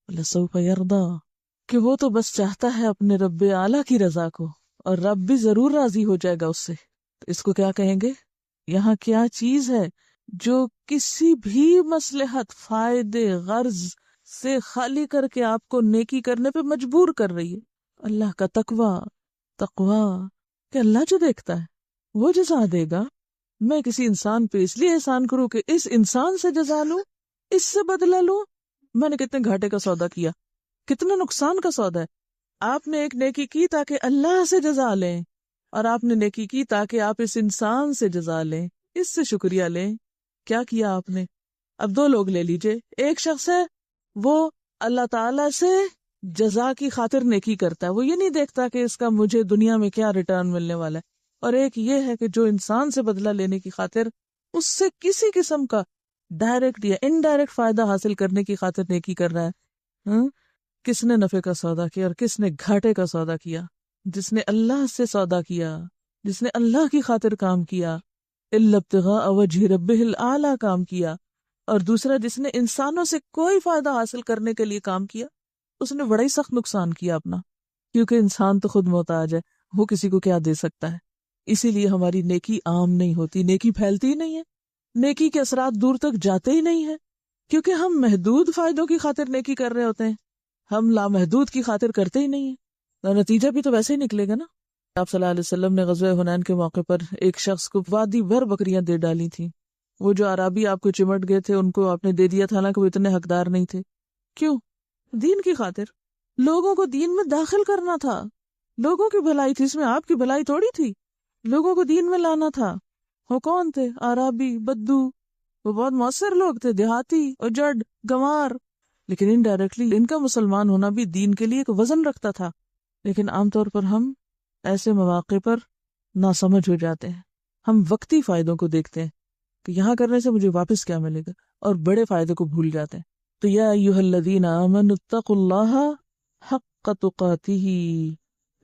وَلَسَوْفَ يَرْضَى، کہ وہ تو بس چاہتا ہے اپنے رب اعلیٰ کی رضا کو اور رب بھی ضرور راضی ہو جائے گا اس سے. تو اس کو کیا کہیں گے؟ یہاں کیا چیز ہے جو کسی بھی مصلحت، فائدے، غرض سے خالی کر کے آپ کو نیکی کرنے پہ مجبور کر رہی ہے؟ اللہ کا تقوی کہ اللہ جو دیکھتا ہے وہ جزا دے گا. میں کسی انسان پہ اس لیے احسان کروں کہ اس انسان سے جزا لوں، اس سے بدلہ لوں؟ میں نے کتنے گھاٹے کا سودا کیا، کتنے نقصان کا سودا ہے. آپ نے ایک نیکی کی تاکہ اللہ سے جزا لیں، اور آپ نے نیکی کی تاکہ آپ اس انسان سے جزا لیں، اس سے شکریہ لیں. کیا کیا آپ نے؟ اب دو لوگ لے لیجئے، ایک شخص ہے وہ اللہ تعالی سے جزا کی خاطر نیکی کرتا ہے، وہ یہ نہیں دیکھتا کہ اس کا مجھے دنیا میں کیا ریٹرن ملنے والا ہے. اور ایک یہ ہے کہ جو انسان سے بدلہ لینے کی خاطر اس سے کسی قسم کا ڈائریکٹ یا انڈائریکٹ فائدہ حاصل کرنے کی خاطر نیکی کر رہا ہے. کس نے نفع کا سودا کیا اور کس نے گھاٹے کا سودا کیا؟ جس نے اللہ سے سودا کیا، جس نے اللہ کی خاطر کام کیا، إِلَّا ابْتِغَاءَ وَجْهِ رَبِّهِ الْأَعْلَى کام کیا، اور دوسرا جس نے انسانوں سے کوئی فائدہ حاصل کرنے کے لیے کام کیا، اس نے بڑا ہی سخت نقصان کیا اپنا، کیونکہ انسان تو خود محتاج ہے، وہ کسی کو کیا دے سکتا ہے. اسی لیے ہماری نیکی عام نہیں ہوتی، نیکی پھیلتی ہی نہیں ہے، نیکی کے اثرات دور تک جاتے ہی نہیں ہیں، کیونکہ ہم محدود فائدوں کی خاطر نیکی کر رہے ہوتے ہیں، ہم لامحدود کی خاطر کرتے ہی نہیں ہیں. تو نتیجہ بھی تو ویسے ہی نکلے گا نا. آپ صلی اللہ علیہ وسلم نے غزوہ حنین کے موقع پر ایک شخص کو وادی بھر بکریاں دے ڈالی تھیں. وہ جو عرابی آپ کو چمٹ گئے تھے ان کو آپ نے دے دیا تھا، حالانکہ وہ اتنے حقدار نہیں تھے. کیوں؟ دین کی خاطر. لوگوں کو دین میں داخل کرنا تھا، لوگوں کی بھلائی تھی، اس میں آپ کی بھلائی تھوڑی تھی. لوگوں کو دین میں لانا تھا. وہ کون تھے؟ عرابی، بدو، وہ بہت مؤثر لوگ تھے، دیہاتی، اجڑ، گنوار، لیکن انڈائریکٹلی ان کا مسلمان ہونا بھی دین کے لیے ایک وزن رکھتا تھا. لیکن عام طور پر ہم ایسے مواقع پر ناسمجھ ہو جاتے ہیں، ہم وقتی فائدوں کو دیکھتے ہیں کہ یہاں کرنے سے مجھے واپس کیا ملے گا، اور بڑے فائدے کو بھول جاتے ہیں. تو یا ایھا الذین آمنوا اتقوا اللہ حق تقاتہ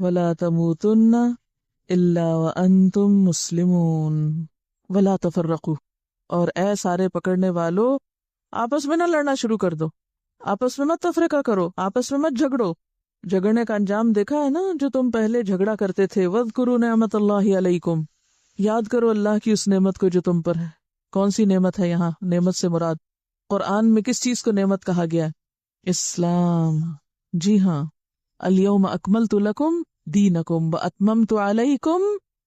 ولا تموتن الا وانتم مسلمون ولا تفرقوا، اور اے سارے پکڑنے والو آپس میں نہ لڑنا شروع کر دو، آپس میں مت تفرقہ کرو، آپس میں مت جھگڑو. جھگڑنے کا انجام دیکھا ہے نا، جو تم پہلے جھگڑا کرتے تھے. وَاذْكُرُوا نِعْمَتَ اللَّهِ عَلَيْكُمْ، یاد کرو اللہ کی اس نعمت کو جو تم پر ہے. کون سی نعمت ہے یہاں؟ نعمت سے مراد قرآن میں کس چیز کو نعمت کہا گیا ہے؟ اسلام. جی ہاں، اليوم اکملت لکم دینکم واتممت علیکم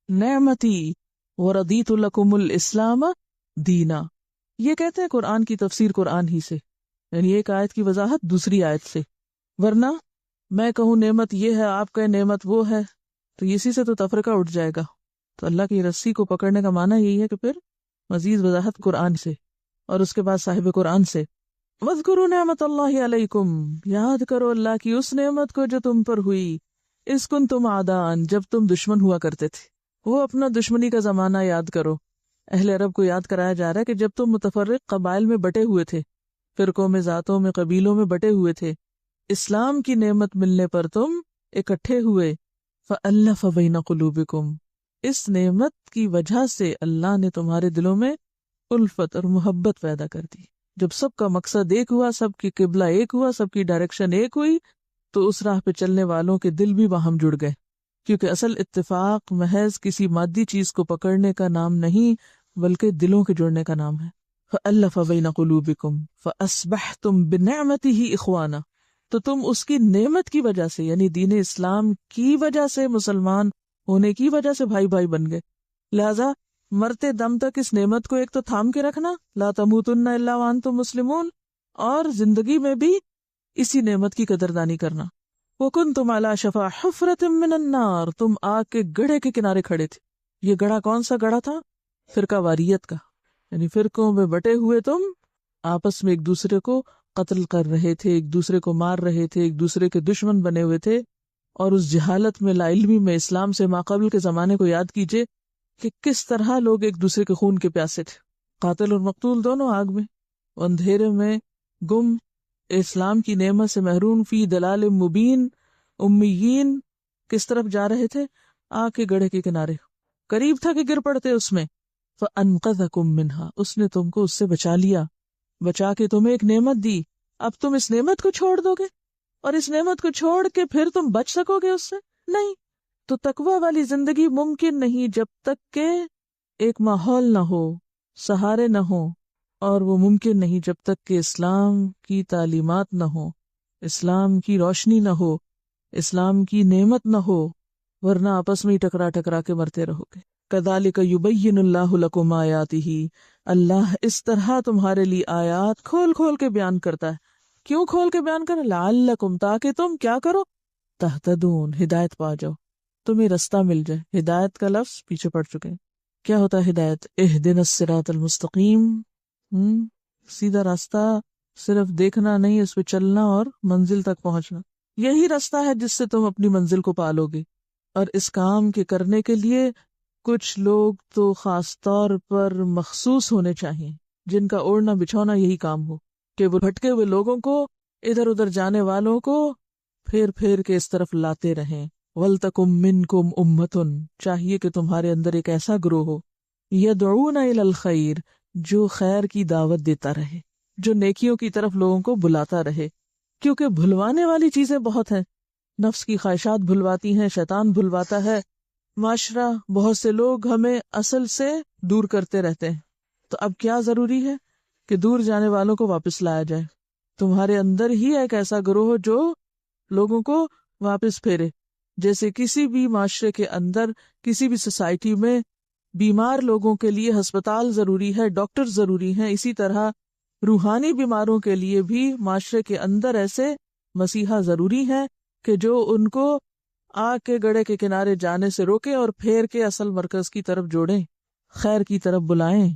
نعمتی ورضیت لکم الاسلام دینا. یہ کہتے ہیں قرآن کی تفسیر قرآن ہی سے، یعنی ایک آیت کی وضاحت دوسری آیت سے. ورنہ میں کہوں نعمت یہ ہے، آپ کہیں نعمت وہ ہے، تو اسی سے تو تفرقہ اٹھ جائے گا. تو اللہ کی رسی کو پکڑنے کا معنی یہی ہے کہ پھر مزید وضاحت قرآن سے اور اس کے بعد صاحب قرآن سے. وَاذْكُرُوا نِعْمَتَ اللَّهِ عَلَيْكُمْ، یاد کرو اللہ کی اس نعمت کو جو تم پر ہوئی. اِذْ كُنْتُمْ أَعْدَاءً، جب تم دشمن ہوا کرتے تھے. وہ اپنا دشمنی کا زمانہ یاد کرو. اہل عرب کو یاد کرایا جا رہا ہے کہ جب تم متفرق قبائل میں بٹے ہوئے تھے، فرقوں میں، ذاتوں میں، قبیلوں میں بٹے ہوئے تھے، اسلام کی نعمت ملنے پر تم اکٹھے ہوئے. فَأَلَّفَ بَيْنَ قُلُوبِكُمْ، اس نعمت کی وجہ سے اللہ نے تمہارے دلوں میں الفت اور محبت پیدا کر دی. جب سب کا مقصد ایک ہوا، سب کی قبلہ ایک ہوا، سب کی ڈائریکشن ایک ہوئی، تو اس راہ پہ چلنے والوں کے دل بھی باہم جڑ گئے. کیونکہ اصل اتفاق محض کسی مادی چیز کو پکڑنے کا نام نہیں بلکہ دلوں کے جڑنے کا نام ہے۔ فَأَلَّفَ بَيْنَ قُلُوبِكُمْ فَأَصْبَحْتُمْ بِنِعْمَتِهِ إِخْوَانًا، تو تم اس کی نعمت کی وجہ سے یعنی دین اسلام کی وجہ سے، مسلمان ہونے کی وجہ سے بھائی بھائی بن گئے۔ لہذا مرتے دم تک اس نعمت کو ایک تو تھام کے رکھنا، لا تموتن الا وانتم مسلمون، اور زندگی میں بھی اسی نعمت کی قدردانی کرنا۔ وَكُنْتُمْ عَلَى شَفَا حُفْرَةٍ مِّنَ النَّارِ، تم آگ کے گڑھے کے کنارے کھڑے تھے۔ یہ گڑھا کون سا گڑھا تھا؟ فرقہ واریت کا، یعنی فرقوں میں بٹے ہوئے تم آپس میں ایک دوسرے کو قتل کر رہے تھے، ایک دوسرے کو مار رہے تھے، ایک دوسرے کے دشمن بنے ہوئے تھے۔ اور اس جہالت میں، لا علمی میں اسلام سے ماقبل کے زمانے کو یاد کیجئے کہ کس طرح لوگ ایک دوسرے کے خون کے پیاسے تھے، قاتل اور مقتول دونوں آگ میں، اندھیرے میں گم، اسلام کی نعمت سے محروم، فی دلال مبین، امیین، کس طرف جا رہے تھے؟ آگ کے گڑھے کے کنارے، قریب تھا کہ گر پڑتے اس میں۔ فَأَنْقَذَكُم مِّنْهَا، اس نے تم کو اس سے بچا لیا، بچا کے تمہیں ایک نعمت دی۔ اب تم اس نعمت کو چھوڑ دو گے اور اس نعمت کو چھوڑ کے پھر تم بچ سکو گے اس سے؟ نہیں۔ تو تقوی والی زندگی ممکن نہیں جب تک کہ ایک ماحول نہ ہو، سہارے نہ ہو، اور وہ ممکن نہیں جب تک کہ اسلام کی تعلیمات نہ ہو، اسلام کی روشنی نہ ہو، اسلام کی نعمت نہ ہو، ورنہ آپس میں ہی ٹکرا ٹکرا کے مرتے رہو گے۔ کذالک یبین اللہ لکم آیاتہ، اللہ اس طرح تمہارے لیے آیات کھول کھول کے بیان کرتا ہے۔ کیوں کھول کے بیان کرے؟ لعلکم، تاکہ تم کیا کرو؟ تہتدون، ہدایت پا جاؤ، تمہیں رستہ مل جائے۔ ہدایت کا لفظ پیچھے پڑ چکے ہیں۔ کیا ہوتا ہے ہدایت؟ اہدنا الصراط المستقیم، سیدھا راستہ، صرف دیکھنا نہیں، اس پہ چلنا اور منزل تک پہنچنا۔ یہی راستہ ہے جس سے تم اپنی منزل کو پالو گے۔ اور اس کام کے کرنے کے لیے کچھ لوگ تو خاص طور پر مخصوص ہونے چاہیے، جن کا اوڑھنا بچھونا یہی کام ہو کہ وہ بھٹکے ہوئے لوگوں کو، ادھر ادھر جانے والوں کو پھیر پھیر کے اس طرف لاتے رہیں۔ وَلْتَكُمْ مِنْكُمْ أُمَّةٌ، چاہیے کہ تمہارے اندر ایک ایسا گروہ ہو، يَدْعُونَ إِلَى الْخَيْرِ، جو خیر کی دعوت دیتا رہے، جو نیکیوں کی طرف لوگوں کو بلاتا رہے۔ کیونکہ بھلوانے والی چیزیں بہت ہیں، نفس کی خواہشات بھلواتی ہیں، شیطان بھلواتا ہے، معاشرہ، بہت سے لوگ ہمیں اصل سے دور کرتے رہتے ہیں۔ تو اب کیا ضروری ہے کہ دور جانے والوں کو واپس لایا جائے۔ تمہارے اندر ہی ایک ایسا گروہ ہو جو لوگوں کو واپس پھیرے۔ جیسے کسی بھی معاشرے کے اندر، کسی بھی سوسائٹی میں بیمار لوگوں کے لیے ہسپتال ضروری ہے، ڈاکٹر ضروری ہیں، اسی طرح روحانی بیماروں کے لیے بھی معاشرے کے اندر ایسے مسیحا ضروری ہیں کہ جو ان کو آگ کے گڑھے کے کنارے جانے سے روکیں اور پھیر کے اصل مرکز کی طرف جوڑیں، خیر کی طرف بلائیں۔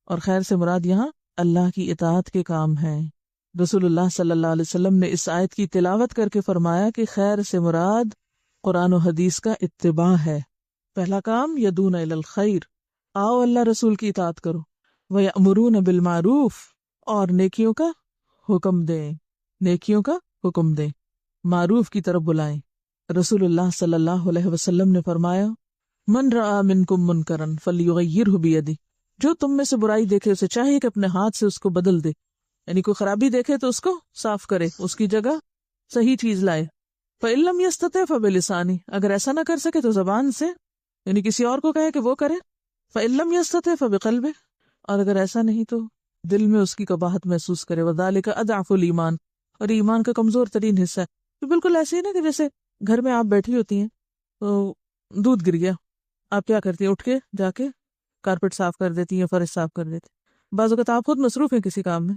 اور خیر سے مراد یہاں اللہ کی اطاعت کے کام ہیں۔ رسول اللہ صلی اللہ علیہ وسلم نے اس آیت کی تلاوت کر کے فرمایا کہ خیر سے مراد قرآن و حدیث کا اتباع ہے۔ پہلا کام یدون الی الخیر، آؤ اللہ رسول کی اطاعت کرو، ویأمرون بالمعروف، اور نیکیوں کا حکم دیں، نیکیوں کا حکم دیں، معروف کی طرف بلائیں۔ رسول اللہ صلی اللہ علیہ وسلم نے فرمایا من رأى منکم منکرا فلیغیرہ بیدہ، جو تم میں سے برائی دیکھے اسے چاہیے کہ اپنے ہاتھ سے اس کو بدل دے، یعنی کوئی خرابی دیکھے تو اس کو صاف کرے، اس کی جگہ صحیح چیز لائے۔ فإن لم يستطع فبلسانہ، اگر ایسا نہ کر سکے تو زبان سے، یعنی کسی اور کو کہے کہ وہ کرے۔ فإن لم يستطع فبقلبہ، اور اگر ایسا نہیں تو دل میں اس کی قباحت محسوس کرے۔ وذالک اضعف الایمان، اور ایمان کا کمزور ترین حصہ ہے۔ تو بالکل ایسے ہی نا کہ جیسے گھر میں آپ بیٹھی ہوتی ہیں تو دودھ گر گیا، آپ کیا کرتی ہیں؟ اٹھ کے جا کے کارپیٹ صاف کر دیتی ہیں، فرش صاف کر دیتی ہیں۔ بعض اوقات آپ خود مصروف ہیں کسی کام میں،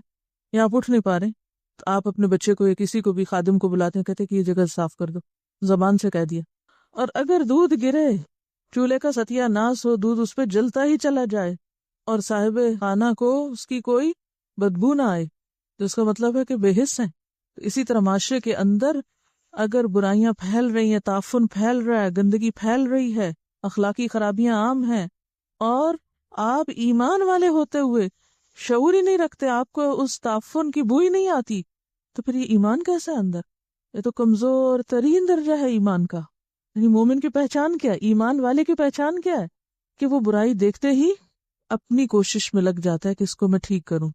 یا آپ اٹھ نہیں پا رہے، تو آپ اپنے بچے کو یا کسی کو بھی خادم کو بلاتے ہیں، کہتے ہیں کہ یہ جگہ صاف کر دو، زبان سے کہہ دیا۔ اور اگر دودھ گرے، چولہے کا ستیہ ناس ہو، دودھ اس پہ جلتا ہی چلا جائے اور صاحب خانہ کو اس کی کوئی بدبو نہ آئے، تو اس کا مطلب ہے کہ بے حس ہیں۔ تو اسی طرح معاشرے کے اندر اگر برائیاں پھیل رہی ہیں، تعفن پھیل رہا ہے، گندگی پھیل رہی ہے، اخلاقی خرابیاں عام ہیں، اور آپ ایمان والے ہوتے ہوئے شعور ہی نہیں رکھتے، آپ کو اس تعفن کی بوئی نہیں آتی، تو پھر یہ ایمان کیسا ہے اندر؟ یہ تو کمزور ترین درجہ ہے ایمان کا۔ یعنی مومن کی پہچان کیا ہے؟ ایمان والے کی پہچان کیا ہے؟ کہ وہ برائی دیکھتے ہی اپنی کوشش میں لگ جاتا ہے کہ اس کو میں ٹھیک کروں،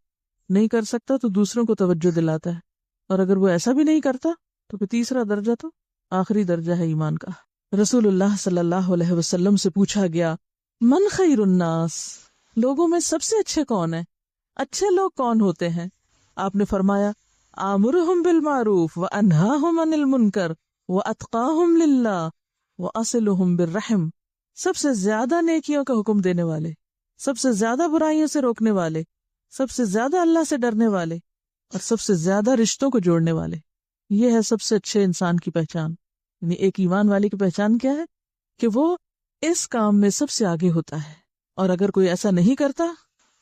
نہیں کر سکتا تو دوسروں کو توجہ دلاتا ہے، اور اگر وہ ایسا بھی نہیں کرتا تو پھر تیسرا درجہ تو آخری درجہ ہے ایمان کا۔ رسول اللہ صلی اللہ علیہ وسلم سے پوچھا گیا من خیر الناس، لوگوں میں سب سے اچھے کون ہیں، اچھے لوگ کون ہوتے ہیں؟ آپ نے فرمایا آمرہم بالمعروف وانہاہم عن المنکر واتقاہم للہ واصلہم بالرحم، سب سے زیادہ نیکیوں کا حکم دینے والے، سب سے زیادہ برائیوں سے روکنے والے، سب سے زیادہ اللہ سے ڈرنے والے، اور سب سے زیادہ رشتوں کو جوڑنے والے۔ یہ ہے سب سے اچھے انسان کی پہچان۔ یعنی ایک ایمان والے کی پہچان کیا ہے کہ وہ اس کام میں سب سے آگے ہوتا ہے، اور اگر کوئی ایسا نہیں کرتا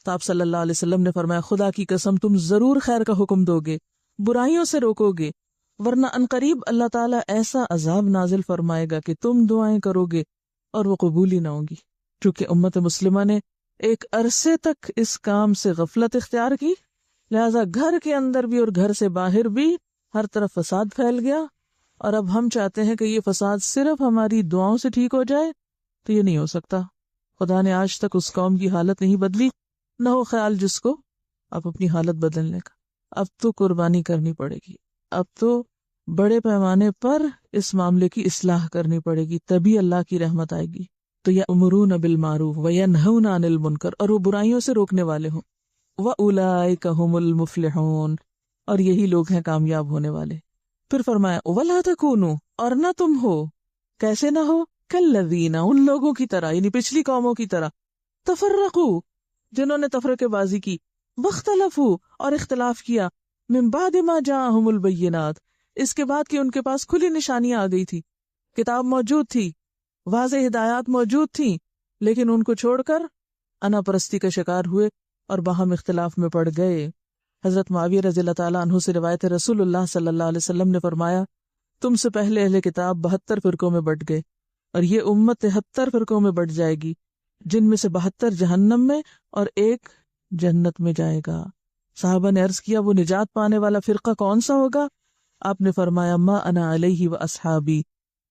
تو آپ صلی اللہ علیہ وسلم نے فرمایا خدا کی قسم تم ضرور خیر کا حکم دو گے، برائیوں سے روکو گے، ورنہ عنقریب اللہ تعالیٰ ایسا عذاب نازل فرمائے گا کہ تم دعائیں کرو گے اور وہ قبول ہی نہ ہوں گی۔ چونکہ امت مسلمہ نے ایک عرصے تک اس کام سے غفلت اختیار کی، لہذا گھر کے اندر بھی اور گھر سے باہر بھی ہر طرف فساد پھیل گیا، اور اب ہم چاہتے ہیں کہ یہ فساد صرف ہماری دعاؤں سے ٹھیک ہو جائے، تو یہ نہیں ہو سکتا۔ خدا نے آج تک اس قوم کی حالت نہیں بدلی، نہ ہو خیال جس کو اب اپنی حالت بدلنے کا۔ اب تو قربانی کرنی پڑے گی، اب تو بڑے پیمانے پر اس معاملے کی اصلاح کرنی پڑے گی، تبھی اللہ کی رحمت آئے گی۔ تو یأمرون بالمعروف وینہون عن المنکر، اور وہ برائیوں سے روکنے والے ہوں، وَأُولَئِکَ هُمُ الْمُفْلِحُونَ، اور یہی لوگ ہیں کامیاب ہونے والے۔ پھر فرمایا وَلَا تَكُونُوا، اور نہ تم ہو، کیسے نہ ہو، کالذین، ان لوگوں کی طرح، یعنی پچھلی قوموں کی طرح، تفرقوا، جنہوں نے تفرقے بازی کی، واختلفوا، اور اختلاف کیا، من بعد ما جاءہم البینات، اس کے بعد کہ ان کے پاس کھلی نشانیاں آ گئی تھی، کتاب موجود تھی، واضح ہدایات موجود تھیں، لیکن ان کو چھوڑ کر انا پرستی کا شکار ہوئے اور باہم اختلاف میں پڑ گئے۔ حضرت معاویہ رضی اللہ تعالیٰ عنہ سے روایت ہے، رسول اللہ صلی اللہ علیہ وسلم نے فرمایا تم سے پہلے اہل کتاب 72 فرقوں میں بٹ گئے، اور یہ امت 73 فرقوں میں بٹ جائے گی، جن میں سے 72 جہنم میں اور ایک جنت میں جائے گا۔ صحابہ نے عرض کیا وہ نجات پانے والا فرقہ کون سا ہوگا؟ آپ نے فرمایا ما انا علیہ و اصحابی،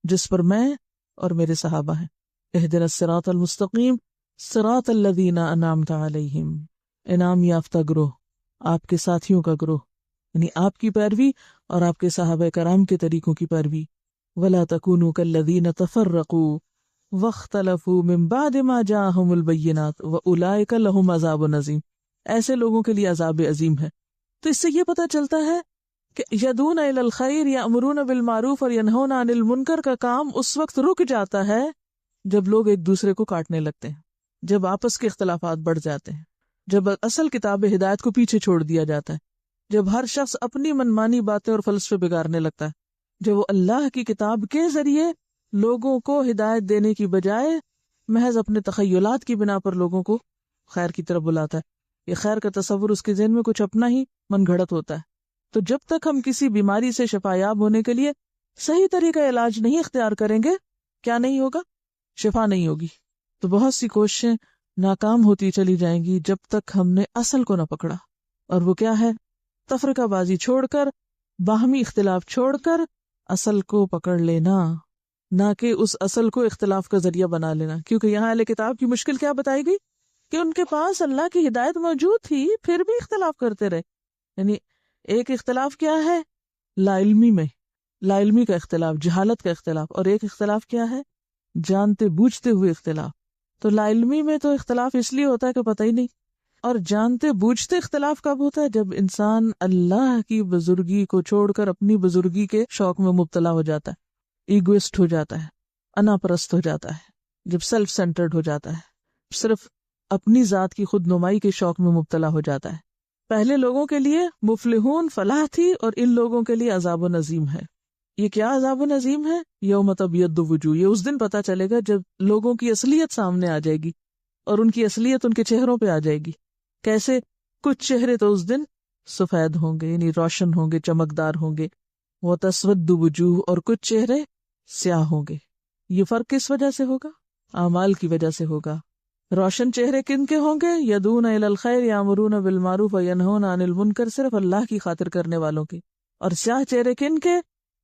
جس پر میں اور میرے صحابہ ہیں۔ اہدنا الصراط المستقیم صراط الذین انعمت علیہم، انعام یافتہ گروہ، آپ کے ساتھیوں کا گروہ، یعنی آپ کی پیروی اور آپ کے صحابہ کرام کے طریقوں کی پیروی۔ ولا تکونوا کالذین تفرقوا واختلفوا من بعد ما جاءہم البینات واولئک لہم عذاب عظیم، ایسے لوگوں کے لیے عذاب عظیم ہے۔ تو اس سے یہ پتہ چلتا ہے کہ یدعون الی الخیر، یامرون بالمعروف اور ینہون عن المنکر کا کام اس وقت رک جاتا ہے جب لوگ ایک دوسرے کو کاٹنے لگتے ہیں، جب آپس کے اختلافات بڑھ جاتے ہیں، جب اصل کتاب ہدایت کو پیچھے چھوڑ دیا جاتا ہے، جب ہر شخص اپنی منمانی باتیں اور فلسفے بگاڑنے لگتا ہے، جب وہ اللہ کی کتاب کے ذریعے لوگوں کو ہدایت دینے کی بجائے محض اپنے تخیلات کی بنا پر لوگوں کو خیر کی طرف بلاتا ہے۔ یہ خیر کا تصور اس کے ذہن میں کچھ اپنا ہی من گھڑت ہوتا ہے۔ تو جب تک ہم کسی بیماری سے شفا یاب ہونے کے لیے صحیح طریقہ علاج نہیں اختیار کریں گے، کیا نہیں ہوگا؟ شفا نہیں ہوگی۔ تو بہت سی کوششیں ناکام ہوتی چلی جائیں گی جب تک ہم نے اصل کو نہ پکڑا، اور وہ کیا ہے؟ تفرقہ بازی چھوڑ کر، باہمی اختلاف چھوڑ کر اصل کو پکڑ لینا، نہ کہ اس اصل کو اختلاف کا ذریعہ بنا لینا۔ کیونکہ یہاں اہل کتاب کی مشکل کیا بتائی گئی کہ ان کے پاس اللہ کی ہدایت موجود تھی، پھر بھی اختلاف کرتے رہے۔ یعنی ایک اختلاف کیا ہے؟ لا علمی میں، لا علمی کا اختلاف، جہالت کا اختلاف، اور ایک اختلاف کیا ہے؟ جانتے بوجھتے ہوئے اختلاف۔ تو لا علمی میں تو اختلاف اس لیے ہوتا ہے کہ پتہ ہی نہیں، اور جانتے بوجھتے اختلاف کب ہوتا ہے؟ جب انسان اللہ کی بزرگی کو چھوڑ کر اپنی بزرگی کے شوق میں مبتلا ہو جاتا ہے، ایگوئسٹ ہو جاتا ہے، انا پرست ہو جاتا ہے، جب سیلف سینٹرڈ ہو جاتا ہے، صرف اپنی ذات کی خود نمائی کے شوق میں مبتلا ہو جاتا ہے۔ پہلے لوگوں کے لیے مفلحون فلاح تھی، اور ان لوگوں کے لیے عذاب نظیم ہے۔ یہ کیا عذاب نظیم ہے؟ یوم تبیض وجوہ، یہ اس دن پتا چلے گا جب لوگوں کی اصلیت سامنے آ جائے گی، اور ان کی اصلیت ان کے چہروں پہ آ جائے گی۔ کیسے؟ کچھ چہرے تو اس دن سفید ہوں گے، یعنی روشن ہوں گے، چمکدار ہوں گے، وہ تسود وجوہ، اور کچھ چہرے سیاہ ہوں گے۔ یہ فرق کس وجہ سے ہوگا؟ اعمال کی وجہ سے ہوگا۔ روشن چہرے کن کے ہوں گے؟ یدعون الی الخیر یامرون بالمعروف وینہون عن المنکر، صرف اللہ کی خاطر کرنے والوں کے۔ اور سیاہ چہرے کن کے؟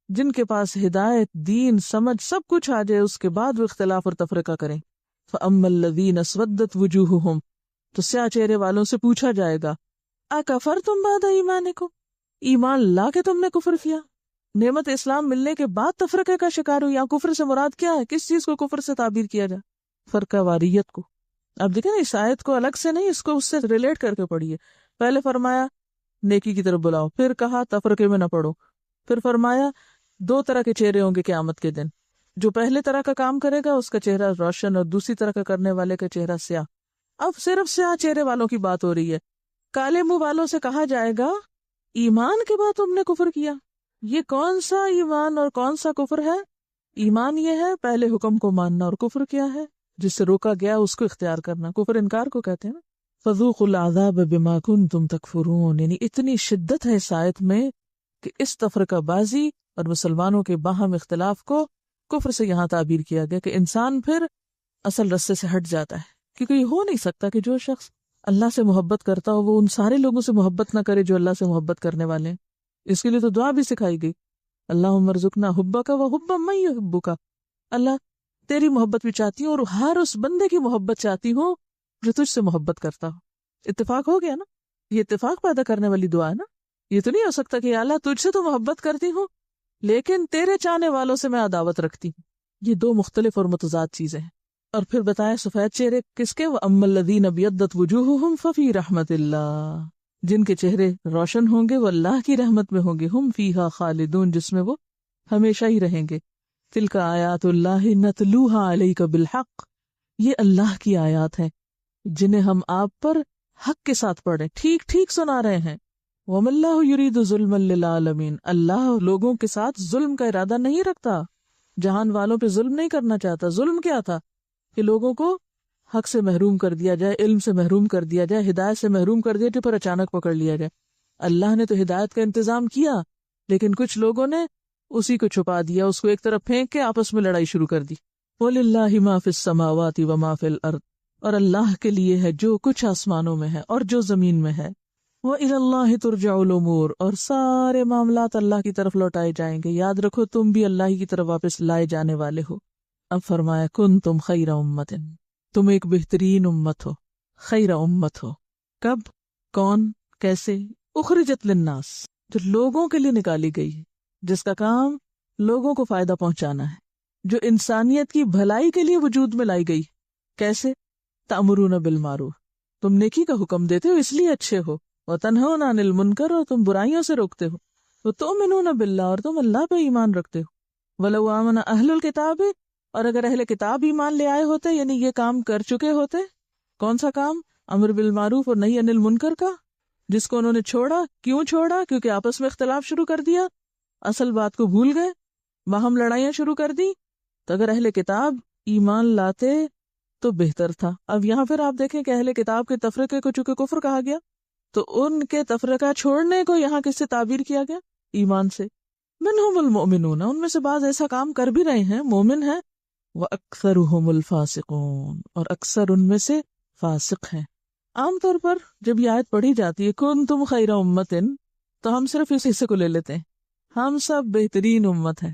جن کے پاس ہدایت، دین، سمجھ سب کچھ آ جائے، اس کے بعد وہ اختلاف اور تفرقہ کریں۔ فَأَمَّا الَّذِينَ اسْوَدَّتْ وُجُوهُهُمْ، تو سیاہ چہرے والوں سے پوچھا جائے گا اَكَفَرْتُمْ بَعْدَ ایمانکم، ایمان لا کے تم نے کفر کیا؟ نعمت اسلام ملنے کے بعد تفرقے کا شکار ہوئی. یہاں کفر سے مراد کیا ہے؟ کس چیز کو کفر سے تعبیر کیا جائے؟ فرقہ واریت کو. اب دیکھیں نا، اس آیت کو الگ سے نہیں، اس کو اس سے ریلیٹ کر کے پڑھیے. پہلے فرمایا نیکی کی طرف بلاؤ، پھر کہا تفرقے میں نہ پڑو، پھر فرمایا 2 طرح کے چہرے ہوں گے قیامت کے دن. جو پہلے طرح کا کام کرے گا اس کا چہرہ روشن، اور دوسری طرح کا کرنے والے کا چہرہ سیاہ. اب صرف سیاہ چہرے والوں کی بات ہو رہی ہے. کالے منہ والوں سے کہا جائے گا ایمان کے بعد تم نے کفر کیا. یہ کون سا ایمان اور کون سا کفر ہے؟ ایمان یہ ہے پہلے حکم کو ماننا، اور کفر کیا ہے؟ جس سے روکا گیا اس کو اختیار کرنا. کفر انکار کو کہتے ہیں نا. فذوقوا العذاب بما کنتم تکفرون. یعنی اتنی شدت ہے اس آیت میں کہ اس تفرقہ بازی اور مسلمانوں کے باہم اختلاف کو کفر سے یہاں تعبیر کیا گیا کہ انسان پھر اصل رستے سے ہٹ جاتا ہے. کیونکہ یہ ہو نہیں سکتا کہ جو شخص اللہ سے محبت کرتا ہو وہ ان سارے لوگوں سے محبت نہ کرے جو اللہ سے محبت کرنے والے ہیں. اس کے لیے تو دعا بھی سکھائی گئی، اللہم ارزقنا حبک و حب من یحبک. اللہ تیری محبت بھی چاہتی ہوں اور ہر اس بندے کی محبت چاہتی ہوں جو تجھ سے محبت کرتا ہو. اتفاق ہو گیا نا؟ یہ اتفاق پیدا کرنے والی دعا ہے نا. یہ تو نہیں ہو سکتا کہ اللہ تجھ سے تو محبت کرتی ہوں لیکن تیرے چاہنے والوں سے میں عداوت رکھتی ہوں. یہ 2 مختلف اور متضاد چیزیں ہیں. اور پھر بتایا سفید چہرے کس کے؟ وَأَمَّا الَّذِينَ ابْيَضَّتْ وُجُوهُهُمْ فَفِي رَحْمَةِ اللَّهِ. جن کے چہرے روشن ہوں گے وہ اللہ کی رحمت میں ہوں گے. ہم فیہا خالدون، جس میں وہ ہمیشہ ہی رہیں گے. تلک آیات اللہ نتلوها علیک بالحق. یہ اللہ کی آیات ہیں جنہیں ہم آپ پر حق کے ساتھ پڑھیں، ٹھیک ٹھیک سنا رہے ہیں. وَمَا اللَّهُ يُرِيدُ ظُلْمًا لِلْعَالَمِينَ. اللہ لوگوں کے ساتھ ظلم کا ارادہ نہیں رکھتا، جہان والوں پہ ظلم نہیں کرنا چاہتا. ظلم کیا تھا؟ کہ لوگوں کو حق سے محروم کر دیا جائے، علم سے محروم کر دیا جائے، ہدایت سے محروم کر دیا جائے، پھر اچانک پکڑ لیا جائے. اللہ نے تو ہدایت کا انتظام کیا لیکن کچھ لوگوں نے اسی کو چھپا دیا، اس کو ایک طرف پھینک کے آپس میں لڑائی شروع کر دی. وَلِلَّهِ مَا فِي السَّمَاوَاتِ وَمَا فِي الْأَرْضِ. اور اللہ کے لیے ہے جو کچھ آسمانوں میں ہے اور جو زمین میں ہے. وَإِلَى اللَّهِ تُرْجَعُ الْأُمُورُ. اور سارے معاملات اللہ کی طرف لوٹائے جائیں گے. یاد رکھو تم بھی اللہ کی طرف واپس لائے جانے والے ہو. اب فرمایا کنتم خیر امت. تم ایک بہترین امت ہو، خیر امت ہو. کب، کون، کیسے؟ اخرجت للناس، جو لوگوں کے لیے نکالی گئی ہے، جس کا کام لوگوں کو فائدہ پہنچانا ہے، جو انسانیت کی بھلائی کے لیے وجود میں لائی گئی. کیسے؟ تأمرون بالمعروف. تم نیکی کا حکم دیتے ہو اس لیے اچھے ہو. وتنہون عن المنکر. اور تم برائیوں سے روکتے ہو. وتؤمنون باللہ. اور تم اللہ پہ ایمان رکھتے ہو. ولو آمن اہل الکتاب. اور اگر اہل کتاب ایمان لے آئے ہوتے، یعنی یہ کام کر چکے ہوتے. کون سا کام؟ امر بالمعروف اور نہی عن المنکر کا، جس کو انہوں نے چھوڑا. کیوں چھوڑا؟ کیونکہ آپس میں اختلاف شروع کر دیا، اصل بات کو بھول گئے، باہم لڑائیاں شروع کر دی. تو اگر اہل کتاب ایمان لاتے تو بہتر تھا. اب یہاں پھر آپ دیکھیں کہ اہل کتاب کے تفرقے کو چونکہ کفر کہا گیا تو ان کے تفرقہ چھوڑنے کو یہاں کس سے تعبیر کیا گیا؟ ایمان سے. منہم المؤمنون. ان میں سے بعض ایسا کام کر بھی رہے ہیں، مومن ہیں. وَأَكْثَرُهُمُ الْفَاسِقُونَ. اور اکثر ان میں سے فاسق ہیں. عام طور پر جب یہ آیت پڑھی جاتی ہے کنتم خیر امت، تو ہم صرف اس حصے کو لے لیتے ہیں، ہم سب بہترین امت ہیں،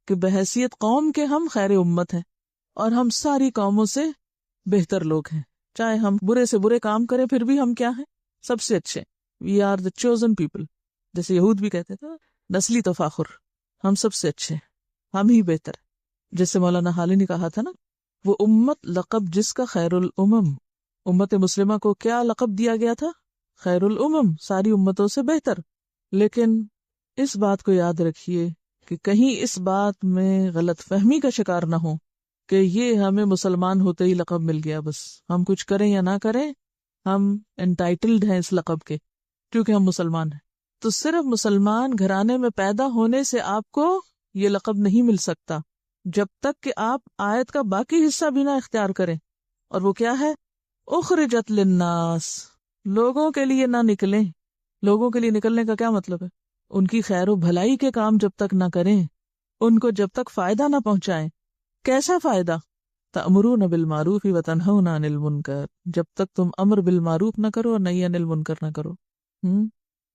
کہ بحیثیت قوم کے ہم خیر امت ہیں اور ہم ساری قوموں سے بہتر لوگ ہیں. چاہے ہم برے سے برے کام کریں پھر بھی ہم کیا ہیں؟ سب سے اچھے. We are the chosen people. جیسے یہود بھی کہتے تھے نسلی تفاخر، ہم سب سے اچھے، ہم ہی بہتر. جیسے مولانا حالی نے کہا تھا نا، وہ امت لقب جس کا خیر الامم. امت مسلمہ کو کیا لقب دیا گیا تھا؟ خیر الامم، ساری امتوں سے بہتر. لیکن اس بات کو یاد رکھیے کہ کہیں اس بات میں غلط فہمی کا شکار نہ ہو کہ یہ ہمیں مسلمان ہوتے ہی لقب مل گیا، بس ہم کچھ کریں یا نہ کریں ہم انٹائٹلڈ ہیں اس لقب کے کیونکہ ہم مسلمان ہیں. تو صرف مسلمان گھرانے میں پیدا ہونے سے آپ کو یہ لقب نہیں مل سکتا جب تک کہ آپ آیت کا باقی حصہ بھی نہ اختیار کریں. اور وہ کیا ہے؟ اخرجت للناس. لوگوں کے لیے نہ نکلیں. لوگوں کے لیے نکلنے کا کیا مطلب ہے؟ ان کی خیر و بھلائی کے کام جب تک نہ کریں، ان کو جب تک فائدہ نہ پہنچائیں. کیسا فائدہ؟ تأمرون بالمعروف وتنہون عن المنکر. جب تک تم امر بالمعروف نہ کرو اور نہی عن المنکر نہ کرو.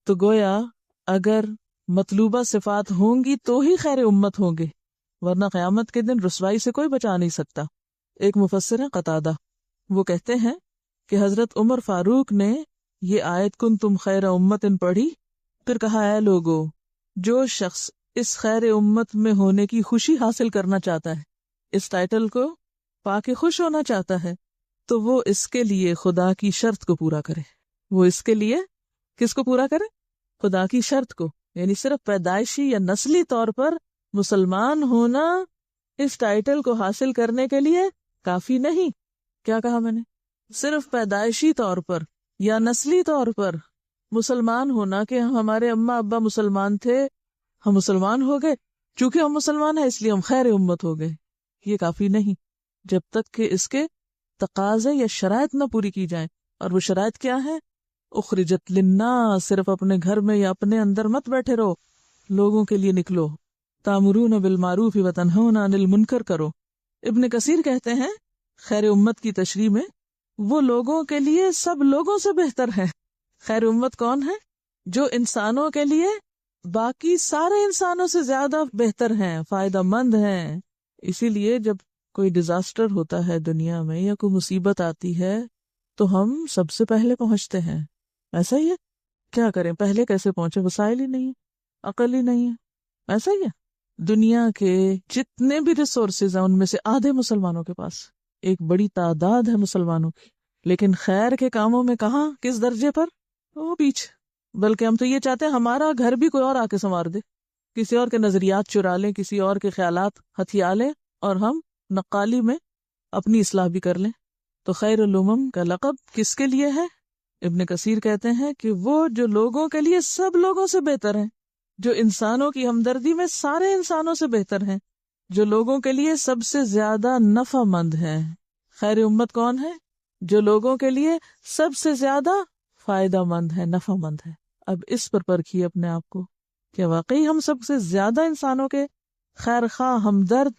تو گویا اگر مطلوبہ صفات ہوں گی تو ہی خیر امت ہوں گے، ورنہ قیامت کے دن رسوائی سے کوئی بچا نہیں سکتا. ایک مفسر ہیں قتادہ، وہ کہتے ہیں کہ حضرت عمر فاروق نے یہ آیت کنتم خیر امت پڑھی، پھر کہا اے لوگو جو شخص اس خیر امت میں ہونے کی خوشی حاصل کرنا چاہتا ہے، اس ٹائٹل کو پا کے خوش ہونا چاہتا ہے، تو وہ اس کے لیے خدا کی شرط کو پورا کرے۔ وہ اس کے لیے کس کو پورا کرے؟ خدا کی شرط کو، یعنی صرف پیدائشی یا نسلی طور پر مسلمان ہونا اس ٹائٹل کو حاصل کرنے کے لیے کافی نہیں۔ کیا کہا میں نے؟ صرف پیدائشی طور پر یا نسلی طور پر مسلمان ہونا، کہ ہمارے اماں ابا مسلمان تھے، ہم مسلمان ہو گئے، چونکہ ہم مسلمان ہیں اس لیے ہم خیر امت ہو گئے، یہ کافی نہیں جب تک کہ اس کے تقاضے یا شرائط نہ پوری کی جائیں۔ اور وہ شرائط کیا ہے؟ اخرجت للناس، صرف اپنے گھر میں یا اپنے اندر مت بیٹھے رہو، لوگوں کے لیے نکلو، تامرون بالمعروف وتنہون عن المنکر کرو۔ ابن کثیر کہتے ہیں خیر امت کی تشریح میں، وہ لوگوں کے لیے سب لوگوں سے بہتر ہے۔ خیر امت کون ہے؟ جو انسانوں کے لیے باقی سارے انسانوں سے زیادہ بہتر ہیں، فائدہ مند ہیں۔ اسی لیے جب کوئی ڈیزاسٹر ہوتا ہے دنیا میں یا کوئی مصیبت آتی ہے تو ہم سب سے پہلے پہنچتے ہیں، ایسا ہی ہے؟ کیا کریں، پہلے کیسے پہنچے؟ وسائل ہی نہیں ہے، عقل ہی نہیں ہے، ایسا ہی ہے۔ دنیا کے جتنے بھی ریسورسز ہیں ان میں سے آدھے مسلمانوں کے پاس، ایک بڑی تعداد ہے مسلمانوں کی، لیکن خیر کے کاموں میں کہاں، کس درجے پر؟ وہ پیچھے۔ بلکہ ہم تو یہ چاہتے ہیں ہمارا گھر بھی کوئی اور آ کے سنوار دے، کسی اور کے نظریات چرا لیں، کسی اور کے خیالات ہتھیا لیں، اور ہم نقالی میں اپنی اصلاح بھی کر لیں۔ تو خیر الامم کا لقب کس کے لیے ہے؟ ابن کثیر کہتے ہیں کہ وہ جو لوگوں کے لیے سب لوگوں سے بہتر ہیں، جو انسانوں کی ہمدردی میں سارے انسانوں سے بہتر ہیں، جو لوگوں کے لیے سب سے زیادہ نفع مند ہیں۔ خیر امت کون ہے؟ جو لوگوں کے لیے سب سے زیادہ فائدہ مند ہے، نفع مند ہے۔ اب اس پر پرکھیے اپنے آپ کو، کہ واقعی ہم سب سے زیادہ انسانوں کے خیر خواہ، ہمدرد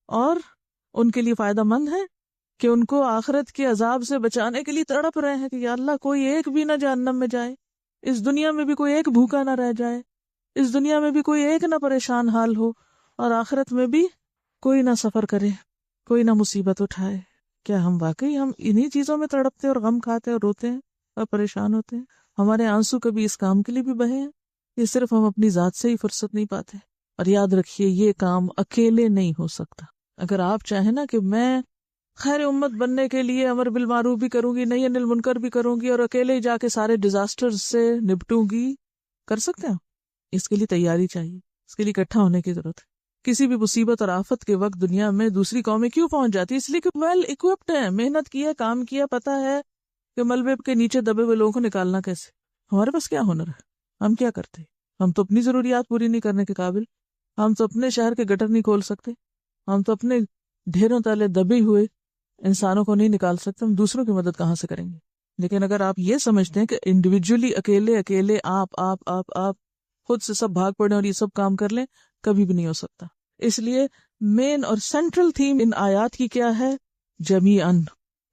اور ان کے لیے فائدہ مند ہیں، کہ ان کو آخرت کے عذاب سے بچانے کے لیے تڑپ رہے ہیں کہ یا اللہ کوئی ایک بھی نہ جہنم میں جائے، اس دنیا میں بھی کوئی ایک بھوکا نہ رہ جائے، اس دنیا میں بھی کوئی ایک نہ پریشان حال ہو، اور آخرت میں بھی کوئی نہ سفر کرے، کوئی نہ مصیبت اٹھائے۔ کیا ہم واقعی ہم انہی چیزوں میں تڑپتے اور غم کھاتے اور روتے ہیں اور پریشان ہوتے ہیں؟ ہمارے آنسو کبھی اس کام کے لیے بھی بہے ہیں؟ یہ صرف ہم اپنی ذات سے ہی فرصت نہیں پاتے۔ اور یاد رکھیے یہ کام اکیلے نہیں ہو سکتا۔ اگر آپ چاہیں نا کہ میں خیر امت بننے کے لیے امر بالمعروف بھی کروں گی، نہی عن المنکر بھی کروں گی، اور اکیلے ہی جا کے سارے ڈیزاسٹر سے نپٹوں گی، کر سکتے ہیں؟ اس کے لیے تیاری چاہیے، اس کے لیے اکٹھا ہونے کی ضرورت ہے۔ کسی بھی مصیبت اور آفت کے وقت دنیا میں دوسری قومیں کیوں پہنچ جاتی؟ اس لیے کہ ویل اکوپڈ ہیں، محنت کی ہے، کام کیا، پتہ ہے کہ ملبے کے نیچے دبے ہوئے لوگوں کو نکالنا کیسے۔ ہمارے پاس کیا ہنر ہے؟ ہم کیا کرتے؟ ہم تو اپنی ضروریات پوری نہیں کرنے کے قابل، ہم تو اپنے شہر کے گٹر نہیں کھول سکتے، ہم تو اپنے ڈھیروں تلے دبے ہوئے انسانوں کو نہیں نکال سکتے، ہم دوسروں کی مدد کہاں سے کریں گے؟ لیکن اگر آپ یہ سمجھتے ہیں کہ انڈیویجولی اکیلے آپ خود سے سب بھاگ پڑیں اور یہ سب کام کر لیں، کبھی بھی نہیں ہو سکتا۔ اس لیے مین اور سینٹرل تھیم ان آیات کی کیا ہے؟ جمیعاً،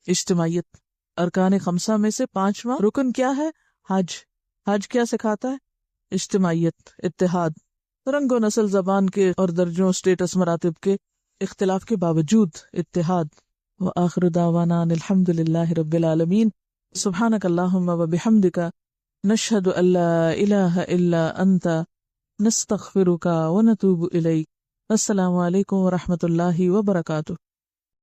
اجتماعیت۔ ارکان خمسہ میں سے 5واں رکن کیا ہے؟ حج۔ حج کیا سکھاتا ہے؟ اجتماعیت، اتحاد، رنگ و نسل، زبان کے اور درجوں، اسٹیٹس، مراتب کے اختلاف کے باوجود اتحاد۔ وآخر دعوانا ان الحمد للہ رب العالمین۔ سبحانک اللہم وبحمدک، نشہد ان لا الہ الا انت، نستغفرک ونتوب الیک۔ السلام علیکم ورحمۃ اللہ وبرکاتہ۔